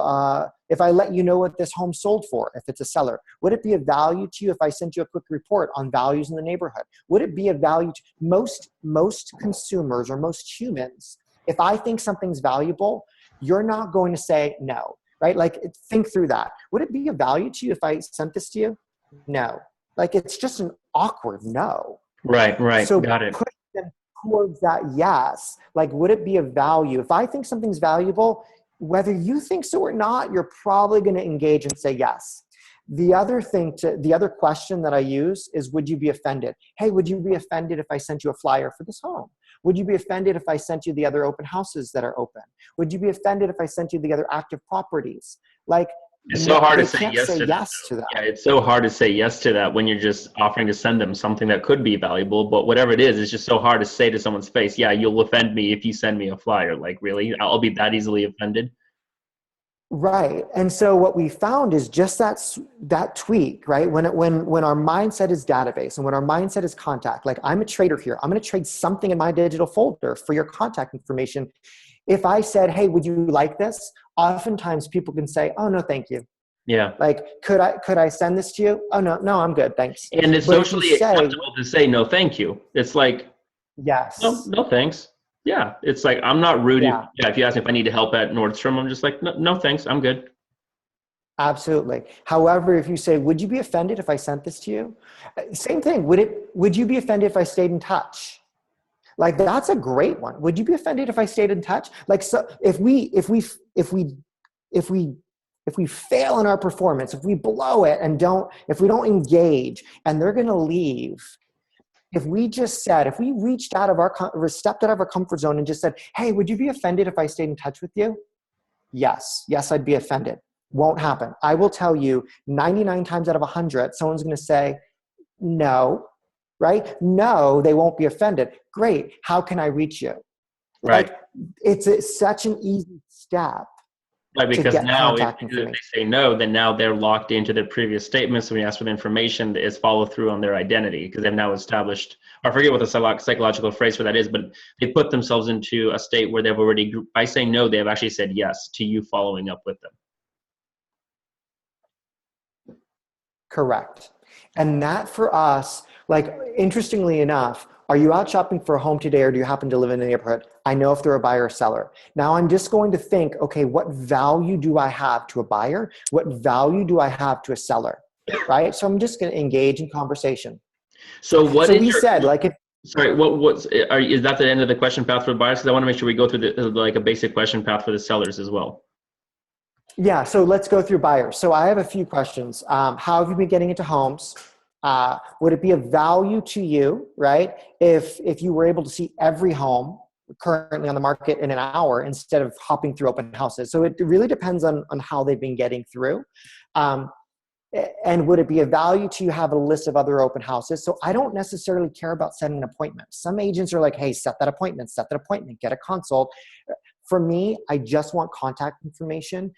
if I let you know what this home sold for, if it's a seller? Would it be of value to you if I sent you a quick report on values in the neighborhood? Would it be of value to most consumers or most humans? If I think something's valuable, you're not going to say no, right? Like, think through that. Would it be of value to you if I sent this to you? No. Like, it's just an awkward no. Right. So got it. push them towards that yes. Like, would it be of value? If I think something's valuable, whether you think so or not, you're probably going to engage and say yes. The other question that I use is, would you be offended? Hey, would you be offended if I sent you a flyer for this home? Would you be offended if I sent you the other open houses that are open? Would you be offended if I sent you the other active properties? Like, It's so hard they to say can't yes say to that. yes to that. Yeah, it's so hard to say yes to that when you're just offering to send them something that could be valuable, but whatever it is, it's just so hard to say to someone's face, yeah, you'll offend me if you send me a flyer. Like, really? I'll be that easily offended? Right. And so what we found is just that tweak, right? When our mindset is database and when our mindset is contact, like, I'm a trader here, I'm going to trade something in my digital folder for your contact information. If I said, hey, would you like this? Oftentimes people can say, oh, no, thank you. Yeah. Like, could I send this to you? Oh, no, I'm good. Thanks. And it's But if you socially say, acceptable to say no, thank you. It's like, no, yes, no, thanks. Yeah. It's like, I'm not rude. yeah, If you ask me if I need help at Nordstrom, I'm just like, no, no, thanks. I'm good. absolutely. However, if you say, would you be offended if I sent this to you? Same thing. Would you be offended if I stayed in touch? Like, that's a great one. Would you be offended if I stayed in touch? Like, so if we fail in our performance, if we blow it and if we don't engage and they're going to leave, if we reached out of stepped out of our comfort zone and just said, hey, would you be offended if I stayed in touch with you? Yes, I'd be offended. Won't happen. I will tell you 99 times out of 100, someone's going to say no, right? No, they won't be offended. Great. How can I reach you? Right. Like, it's such an easy step. Right, because now if they say no, then now they're locked into their previous statements. When you ask for the information, it's follow through on their identity because they've now established, I forget what the psychological phrase for that is, but they put themselves into a state where they've already, by saying no, they've actually said yes to you following up with them. Correct. And that for us, like, interestingly enough, are you out shopping for a home today or do you happen to live in a neighborhood? I know if they're a buyer or seller. Now I'm just going to think, okay, what value do I have to a buyer? What value do I have to a seller? Right? So I'm just going to engage in conversation. So what is we said, like, if, sorry, is that the end of the question path for buyers? Because I want to make sure we go through like a basic question path for the sellers as well. Yeah, so let's go through buyers. So I have a few questions. How have you been getting into homes? Would it be of value to you, right, if you were able to see every home currently on the market in an hour instead of hopping through open houses? So it really depends on how they've been getting through. And would it be of value to you have a list of other open houses? So I don't necessarily care about setting an appointment. Some agents are like, hey, set that appointment, get a consult. For me, I just want contact information.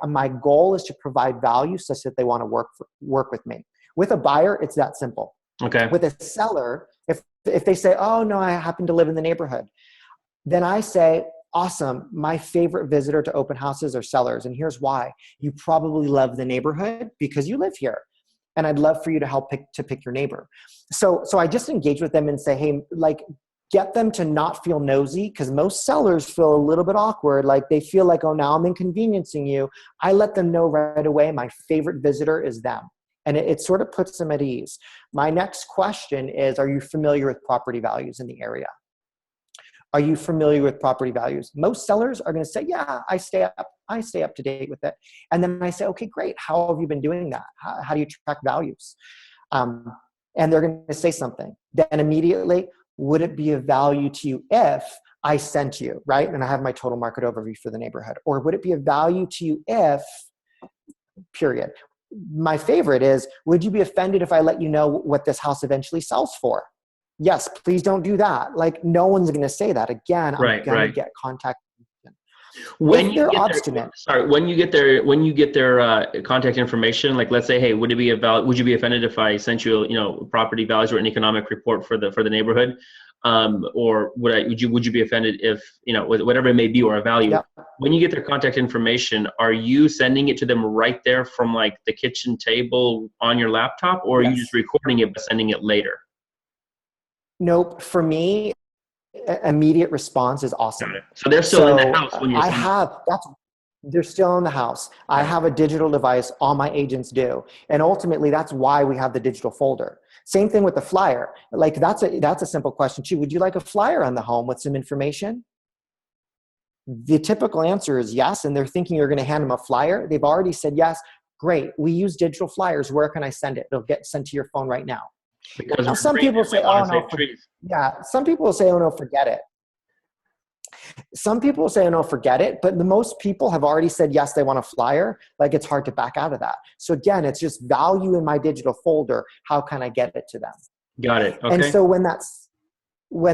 My goal is to provide value such that they want to work with me. With a buyer, it's that simple. Okay. With a seller, if they say, oh, no, I happen to live in the neighborhood, then I say, awesome. My favorite visitor to open houses are sellers. And here's why. You probably love the neighborhood because you live here. And I'd love for you to help pick your neighbor. So I just engage with them and say, hey, like, get them to not feel nosy, because most sellers feel a little bit awkward. Like, they feel like, oh, now I'm inconveniencing you. I let them know right away my favorite visitor is them. And it sort of puts them at ease. My next question is, are you familiar with property values in the area? Are you familiar with property values? Most sellers are going to say, yeah, I stay up to date with it. And then I say, okay, great. How have you been doing that? How do you track values? And they're going to say something. Then immediately, would it be of value to you if I sent you, right? And I have my total market overview for the neighborhood. Or would it be of value to you if, period. My favorite is, would you be offended if I let you know what this house eventually sells for? Yes, please don't do that. Like, no one's going to say that. Again, I'm going to get contact. When you get their contact information, like, let's say, hey, would you be offended if I sent you property values or an economic report for the neighborhood, or would you be offended if whatever it may be, or a value? Yep. When you get their contact information, are you sending it to them right there from like the kitchen table on your laptop, or are you just recording it but sending it later? Nope. For me, immediate response is awesome. So they're still in the house when you're they're still in the house. I have a digital device. All my agents do. And ultimately, that's why we have the digital folder. Same thing with the flyer. Like, that's a simple question too. Would you like a flyer on the home with some information? The typical answer is yes. And they're thinking you're going to hand them a flyer. They've already said yes. Great. We use digital flyers. Where can I send it? It'll get sent to your phone right now. Because Now, we're some green people and we say, want oh, to save no, trees. yeah. Some people will say, oh, no, forget it. Some people say, oh, no, forget it. But the most people have already said, yes, they want a flyer. Like, it's hard to back out of that. So again, it's just value in my digital folder. How can I get it to them? Got it. Okay. And so when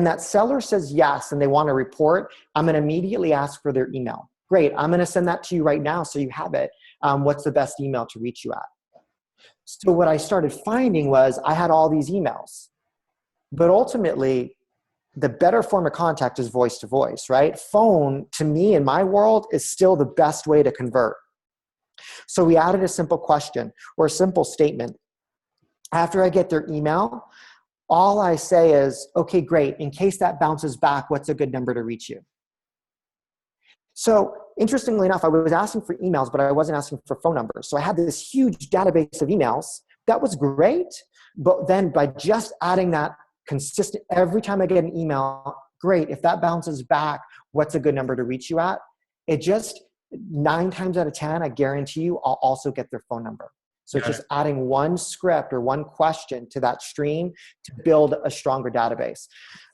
that seller says yes and they want a report, I'm going to immediately ask for their email. Great. I'm going to send that to you right now so you have it. What's the best email to reach you at? So what I started finding was I had all these emails, but ultimately the better form of contact is voice to voice, right? Phone, to me, in my world, is still the best way to convert. So we added a simple question or a simple statement. After I get their email, all I say is, okay, great. In case that bounces back, what's a good number to reach you? So interestingly enough, I was asking for emails, but I wasn't asking for phone numbers. So I had this huge database of emails. That was great. But then by just adding that consistent, every time I get an email, great. If that bounces back, what's a good number to reach you at? It just 9 times out of 10, I guarantee you, I'll also get their phone number. So it's just adding one script or one question to that stream to build a stronger database.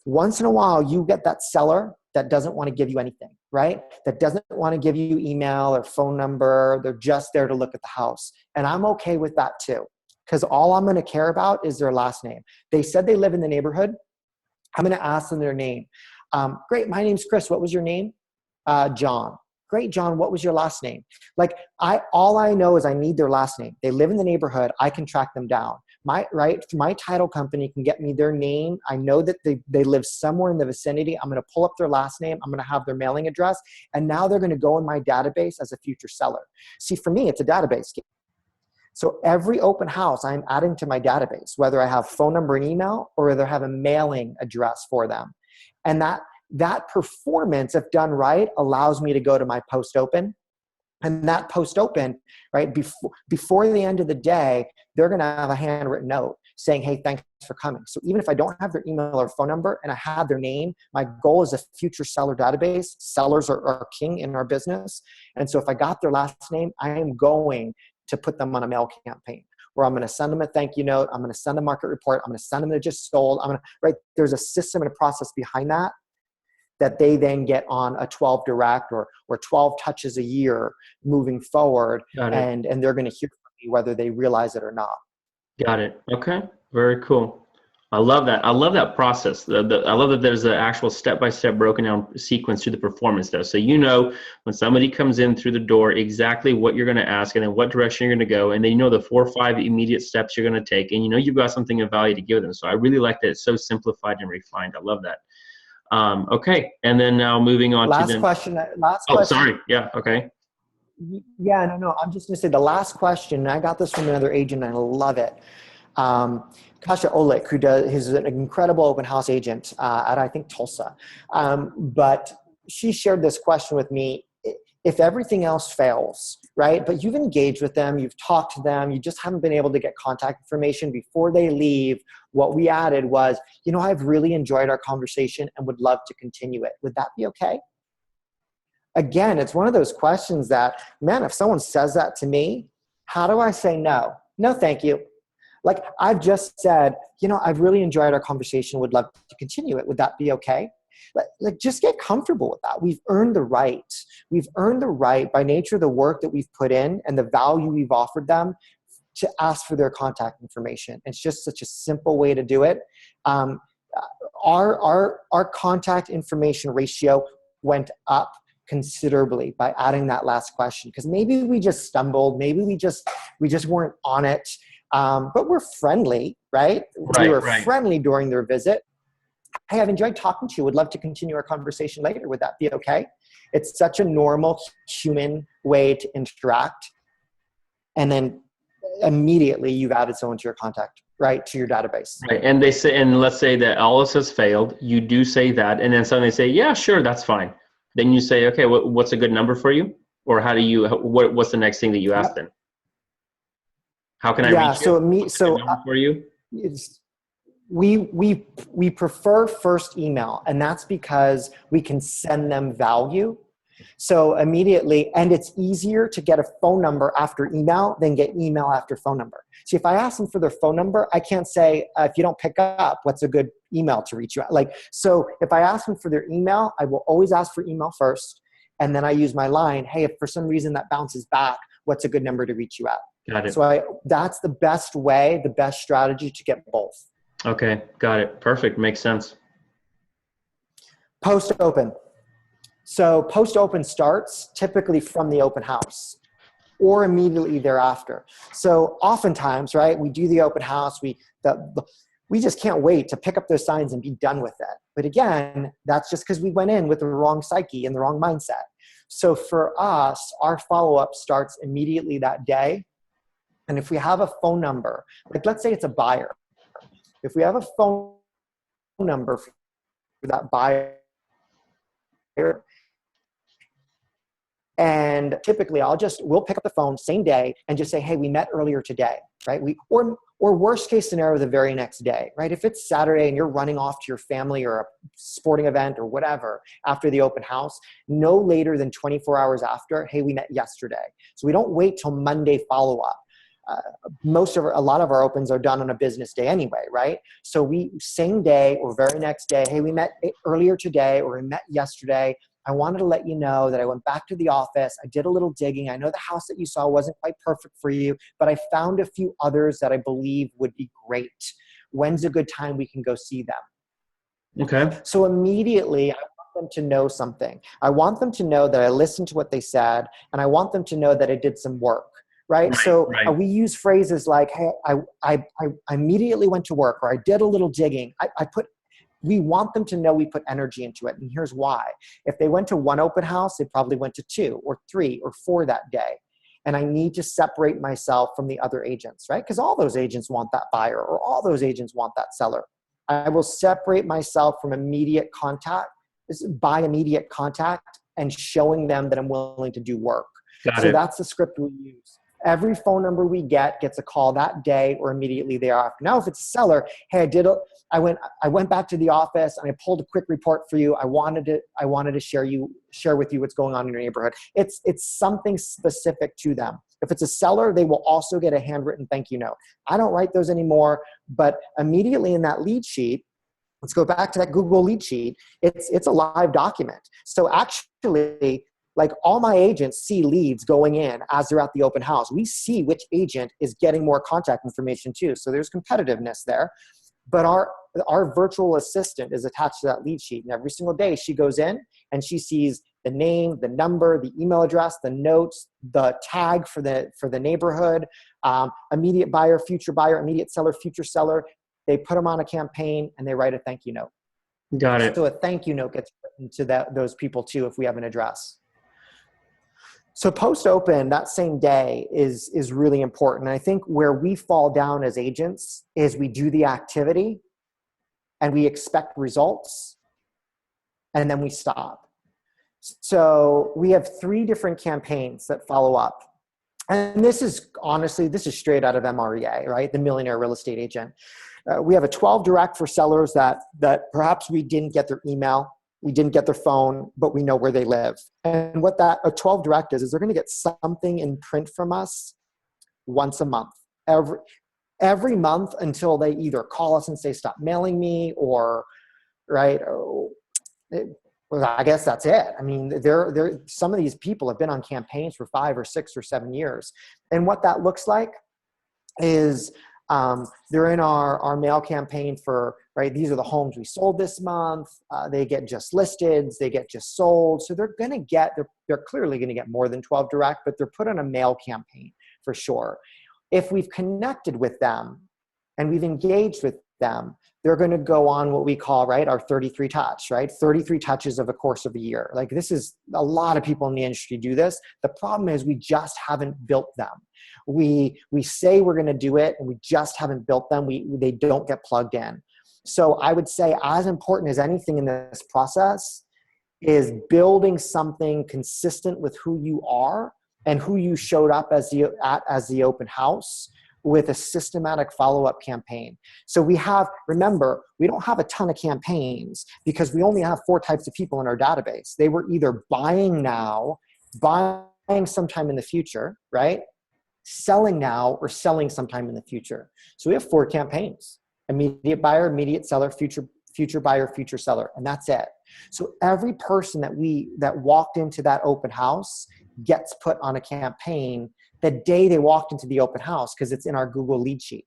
Once in a while, you get that seller that doesn't want to give you anything, right? That doesn't want to give you email or phone number. They're just there to look at the house. And I'm okay with that too, because all I'm going to care about is their last name. They said they live in the neighborhood. I'm going to ask them their name. Great, my name's Chris. What was your name? John. Great, John, what was your last name? Like, all I know is I need their last name. They live in the neighborhood. I can track them down. My title company can get me their name. I know that they live somewhere in the vicinity. I'm going to pull up their last name. I'm going to have their mailing address. And now they're going to go in my database as a future seller. See, for me, it's a database game. So every open house I'm adding to my database, whether I have phone number and email or whether I have a mailing address for them. And that performance, if done right, allows me to go to my post open. And that post open, right, before the end of the day, they're going to have a handwritten note saying, hey, thanks for coming. So even if I don't have their email or phone number and I have their name, my goal is a future seller database. Sellers are king in our business. And so if I got their last name, I am going to put them on a mail campaign where I'm going to send them a thank you note. I'm going to send a market report. I'm going to send them that just sold. Right? There's a system and a process behind that they then get on a 12 direct or 12 touches a year moving forward. And they're going to hear from me whether they realize it or not. Got it. Okay. Very cool. I love that. I love that process. I love that there's an actual step-by-step broken down sequence to the performance there. So you know when somebody comes in through the door exactly what you're going to ask and then what direction you're going to go, and then you know the 4 or 5 immediate steps you're going to take, and you know you've got something of value to give them. So I really like that it's so simplified and refined. I love that. Okay, and then now moving on last to question. Sorry. Yeah, okay. Yeah, no. I'm just going to say the last question. I got this from another agent, and I love it. Kasia Olik, who's an incredible open house agent at, I think, Tulsa. But she shared this question with me. If everything else fails, right, but you've engaged with them, you've talked to them, you just haven't been able to get contact information before they leave, what we added was, I've really enjoyed our conversation and would love to continue it. Would that be okay? Again, it's one of those questions that, man, if someone says that to me, how do I say no? No, thank you. Like I've just said, I've really enjoyed our conversation, would love to continue it. Would that be okay? Like just get comfortable with that. We've earned the right. We've earned the right by nature of the work that we've put in and the value we've offered them to ask for their contact information. It's just such a simple way to do it. Our contact information ratio went up considerably by adding that last question, because maybe we just stumbled, maybe we just weren't on it, but we're friendly, right? We were friendly during their visit. Hey, I've enjoyed talking to you. Would love to continue our conversation later. Would that be okay? It's such a normal human way to interact. And then immediately you've added someone to your contact, right, to your database. Right, and they say, and let's say that all this has failed. You do say that, and then suddenly say, yeah, sure, that's fine. Then you say, okay, what's a good number for you? Or how do you, what's the next thing that you ask them? How can I reach you? So for you? We prefer first email, and that's because we can send them value. So immediately, and it's easier to get a phone number after email than get email after phone number. See, if I ask them for their phone number, I can't say, if you don't pick up, what's a good email to reach you at? Like, so if I ask them for their email, I will always ask for email first. And then I use my line, hey, if for some reason that bounces back, what's a good number to reach you at? Got it. So that's the best way, the best strategy to get both. Okay, got it. Perfect. Makes sense. Post-open. So post-open starts typically from the open house or immediately thereafter. So oftentimes, right, we do the open house, we just can't wait to pick up those signs and be done with it. But again, that's just because we went in with the wrong psyche and the wrong mindset. So for us, our follow-up starts immediately that day. And if we have a phone number, like let's say it's a buyer. If we have a phone number for that buyer, and typically we'll pick up the phone same day and just say, hey, we met earlier today, right? Or worst case scenario, the very next day, right? If it's Saturday and you're running off to your family or a sporting event or whatever after the open house, no later than 24 hours after, hey, we met yesterday. So we don't wait till Monday follow-up. A lot of our opens are done on a business day anyway, right? So we same day or very next day, hey, we met earlier today or we met yesterday. I wanted to let you know that I went back to the office. I did a little digging. I know the house that you saw wasn't quite perfect for you, but I found a few others that I believe would be great. When's a good time we can go see them? Okay. So immediately, I want them to know something. I want them to know that I listened to what they said, and I want them to know that I did some work. Right? So we use phrases like, hey, I immediately went to work, or I did a little digging. We want them to know we put energy into it. And here's why. If they went to one open house, they probably went to 2 or 3 or 4 that day. And I need to separate myself from the other agents, right? Because all those agents want that buyer, or all those agents want that seller. I will separate myself from immediate contact, by immediate contact, and showing them that I'm willing to do work. So that's the script we use. Every phone number we get gets a call that day or immediately thereafter. Now, if it's a seller, hey, I went back to the office and I pulled a quick report for you. I wanted to share with you what's going on in your neighborhood. It's something specific to them. If it's a seller, they will also get a handwritten thank you note. I don't write those anymore, but immediately in that lead sheet, let's go back to that Google lead sheet. It's a live document. So actually, like all my agents see leads going in as they're at the open house. We see which agent is getting more contact information too. So there's competitiveness there. But our virtual assistant is attached to that lead sheet. And every single day she goes in and she sees the name, the number, the email address, the notes, the tag for the neighborhood, immediate buyer, future buyer, immediate seller, future seller. They put them on a campaign and they write a thank you note. Got it. So a thank you note gets written to those people too if we have an address. So post-open, that same day is really important. And I think where we fall down as agents is we do the activity and we expect results and then we stop. So we have 3 different campaigns that follow up. And this is straight out of MREA, right? The Millionaire Real Estate Agent. We have a 12 direct for sellers that perhaps we didn't get their email. We didn't get their phone, but we know where they live. And what a 12 direct is they're going to get something in print from us once a month, every month until they either call us and say, stop mailing me, or, right, well, I guess that's it. I mean, some of these people have been on campaigns for 5 or 6 or 7 years. And what that looks like is they're in our mail campaign for, right, these are the homes we sold this month. They get just listed, they get just sold. So they're clearly going to get more than 12 direct, but they're put on a mail campaign for sure. If we've connected with them and we've engaged with them, they're going to go on what we call, right, our 33 touch, right? 33 touches of a course of a year. Like, this is, a lot of people in the industry do this. The problem is we just haven't built them. We say we're going to do it and we just haven't built them. They don't get plugged in. So I would say as important as anything in this process is building something consistent with who you are and who you showed up as the open house, with a systematic follow-up campaign. So remember, we don't have a ton of campaigns because we only have 4 types of people in our database. They were either buying now, buying sometime in the future, right? Selling now, or selling sometime in the future. So we have 4 campaigns: immediate buyer, immediate seller, future buyer, future seller, and that's it. So every person that walked into that open house gets put on a campaign the day they walked into the open house, because it's in our Google lead sheet.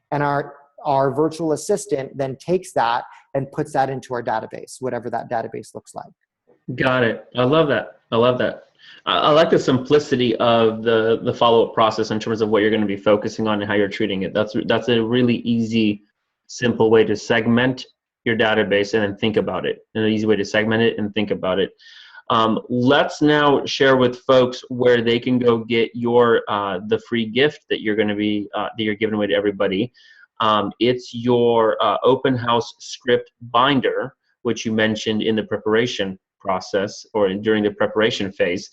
And our virtual assistant then takes that and puts that into our database, whatever that database looks like. Got it. I love that. I love that. I like the simplicity of the follow-up process in terms of what you're going to be focusing on and how you're treating it. That's a really easy, simple way to segment your database and then think about it. And an easy way to segment it and think about it. Let's now share with folks where they can go get your the free gift that you're going to be that you're giving away to everybody. It's your open house script binder, which you mentioned in the preparation process or during the preparation phase.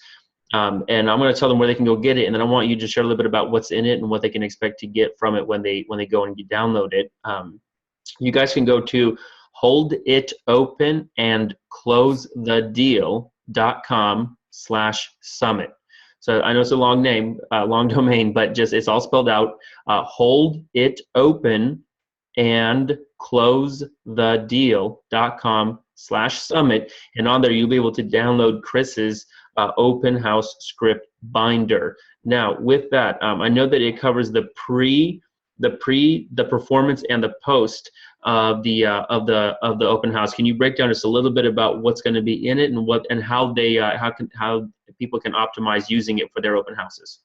And I'm going to tell them where they can go get it, and then I want you to share a little bit about what's in it and what they can expect to get from it when they go and download it. You guys can go to holditopenandclosethedeal.com/summit. So I know it's a long name, long domain, but just it's all spelled out. Hold it open and closethedeal.com/summit, and on there you'll be able to download Chris's open house script binder. Now with that, I know that it covers the performance and the post of the open house. Can you break down just a little bit about what's going to be in it and how people can optimize using it for their open houses?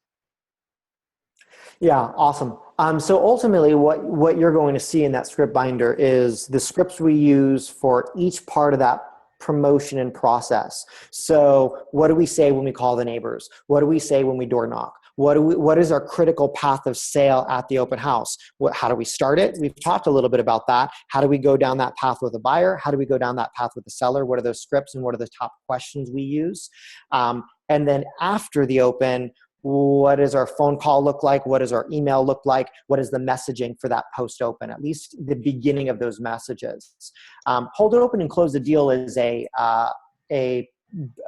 Yeah, awesome. So ultimately what you're going to see in that script binder is the scripts we use for each part of that promotion and process. So what do we say when we call the neighbors? What do we say when we door knock? What is our critical path of sale at the open house? How do we start it? We've talked a little bit about that. How do we go down that path with a buyer? How do we go down that path with the seller? What are those scripts and what are the top questions we use? And then after the open, what does our phone call look like? What does our email look like? What is the messaging for that post open? At least the beginning of those messages. Hold it open and close the deal is an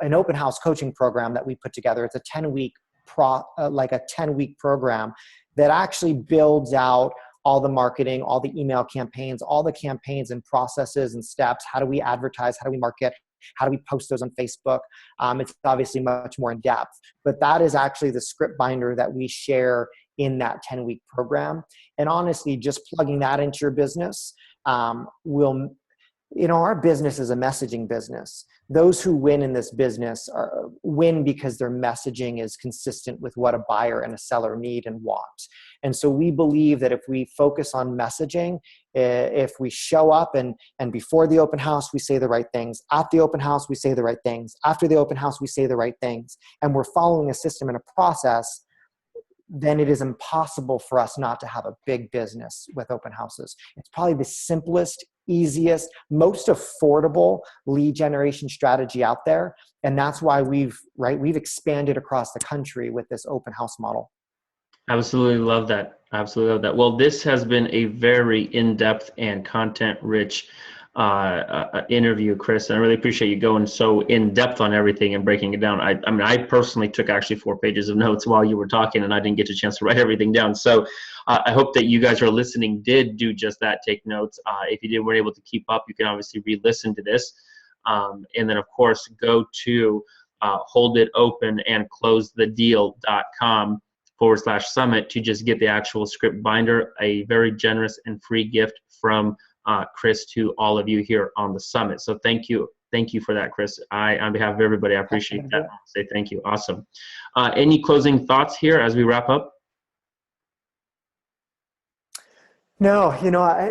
open house coaching program that we put together. It's a 10-week program that actually builds out all the marketing, all the email campaigns, all the campaigns and processes and steps. How do we advertise? How do we market? How do we post those on Facebook? It's obviously much more in depth, but that is actually the script binder that we share in that 10-week program. And honestly, just plugging that into your business our business is a messaging business. Those who win in this business win because their messaging is consistent with what a buyer and a seller need and want. And so we believe that if we focus on messaging, if we show up and before the open house, we say the right things. At the open house, we say the right things. After the open house, we say the right things. And we're following a system and a process, then it is impossible for us not to have a big business with open houses. It's probably the simplest, easiest, most affordable lead generation strategy out there. And that's why we've expanded across the country with this open house model. Absolutely love that. Absolutely love that. Well, this has been a very in-depth and content-rich interview, Chris. And I really appreciate you going so in-depth on everything and breaking it down. I mean, I personally took actually 4 pages of notes while you were talking, and I didn't get a chance to write everything down. So I hope that you guys who are listening did do just that, take notes. If you weren't able to keep up, you can obviously re-listen to this. And then, of course, go to holditopenandclosethedeal.com/summit to just get the actual script binder, a very generous and free gift from Chris to all of you here on the summit. So thank you for that, Chris. On behalf of everybody, I appreciate that. I'll say thank you. Awesome. Any closing thoughts here as we wrap up? No,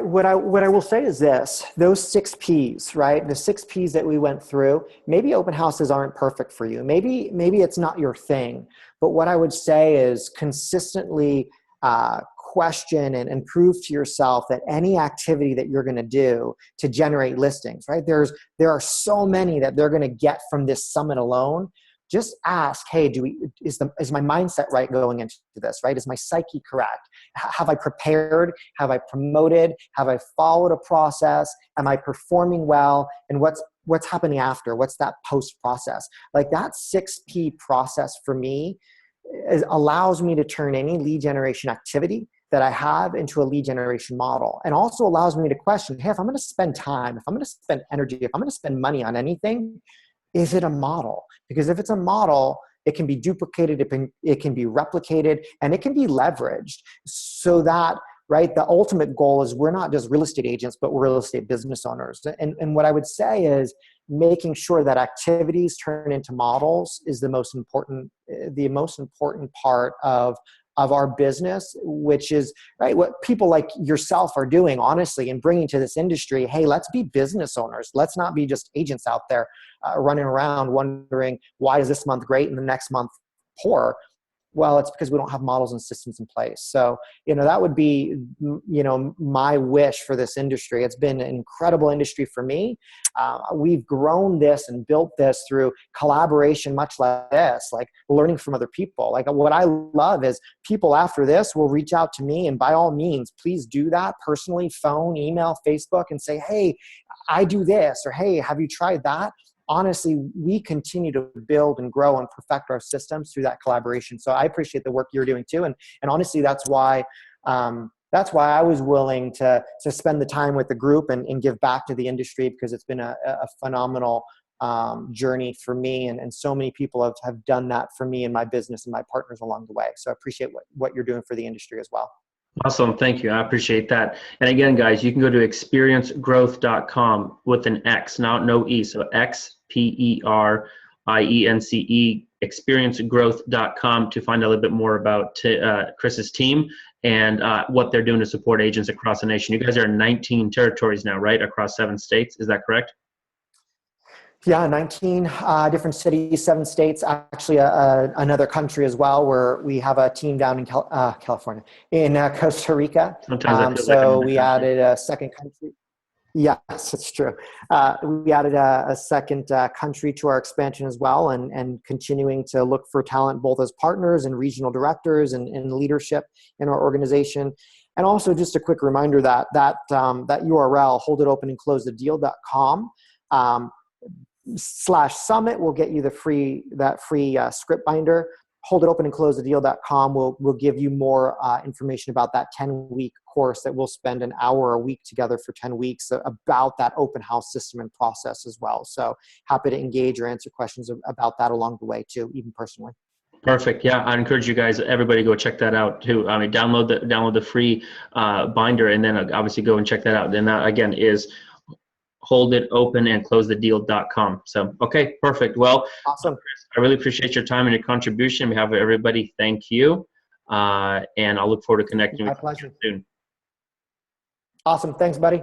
what I will say is this: those 6 P's, right? The 6 P's that we went through. Maybe open houses aren't perfect for you. Maybe it's not your thing. But what I would say is consistently question and prove to yourself that any activity that you're going to do to generate listings, right? There are so many that they're going to get from this summit alone. just ask, hey, is my mindset right going into this, right? Is my psyche correct? Have I prepared? Have I promoted? Have I followed a process? Am I performing well? And what's happening after? What's that post process? Like that 6P process for me allows me to turn any lead generation activity that I have into a lead generation model, and also allows me to question, hey, if I'm going to spend time, if I'm going to spend energy, if I'm going to spend money on anything, is it a model? Because if it's a model, it can be duplicated, it can be replicated, and it can be leveraged so that, right, the ultimate goal is we're not just real estate agents, but we're real estate business owners. And what I would say is making sure that activities turn into models is the most important part of our business, which is, right, what people like yourself are doing, honestly, and bringing to this industry. Hey, let's be business owners. Let's not be just agents out there running around wondering, why is this month great and the next month poor? Well, it's because we don't have models and systems in place. So, that would be, my wish for this industry. It's been an incredible industry for me. We've grown this and built this through collaboration, much like this, like learning from other people. Like what I love is people after this will reach out to me, and by all means, please do that personally, phone, email, Facebook, and say, hey, I do this, or hey, have you tried that? Honestly, we continue to build and grow and perfect our systems through that collaboration. So I appreciate the work you're doing too. And honestly, that's why I was willing to spend the time with the group and give back to the industry, because it's been a phenomenal journey for me. And so many people have done that for me and my business and my partners along the way. So I appreciate what you're doing for the industry as well. Awesome. Thank you. I appreciate that. And again, guys, you can go to experiencegrowth.com with an X, no E. So XPERIENCE, experiencegrowth.com, to find out a little bit more about Chris's team and what they're doing to support agents across the nation. You guys are in 19 territories now, right? Across 7 states. Is that correct? Yeah, 19 different cities, 7 states, actually another country as well, where we have a team down in California, in Costa Rica. So we added a second country. Yes, it's true. We added a second country to our expansion as well, and continuing to look for talent both as partners and regional directors and leadership in our organization. And also just a quick reminder that URL, holditopenandclosethedeal.com, /summit will get you that free script binder. Holditopenandclosethedeal.com will give you more information about that 10-week course that we'll spend an hour a week together for 10 weeks about that open house system and process as well. So happy to engage or answer questions about that along the way too, even personally. Perfect. Yeah, I encourage you guys, everybody, go check that out too. I mean, download the free binder, and then obviously go and check that out. Then that again is holditopenandclosethedeal.com. So, okay, perfect. Well, awesome. Chris, I really appreciate your time and your contribution. We have everybody. Thank you. And I'll look forward to connecting with you soon. Awesome. Thanks, buddy.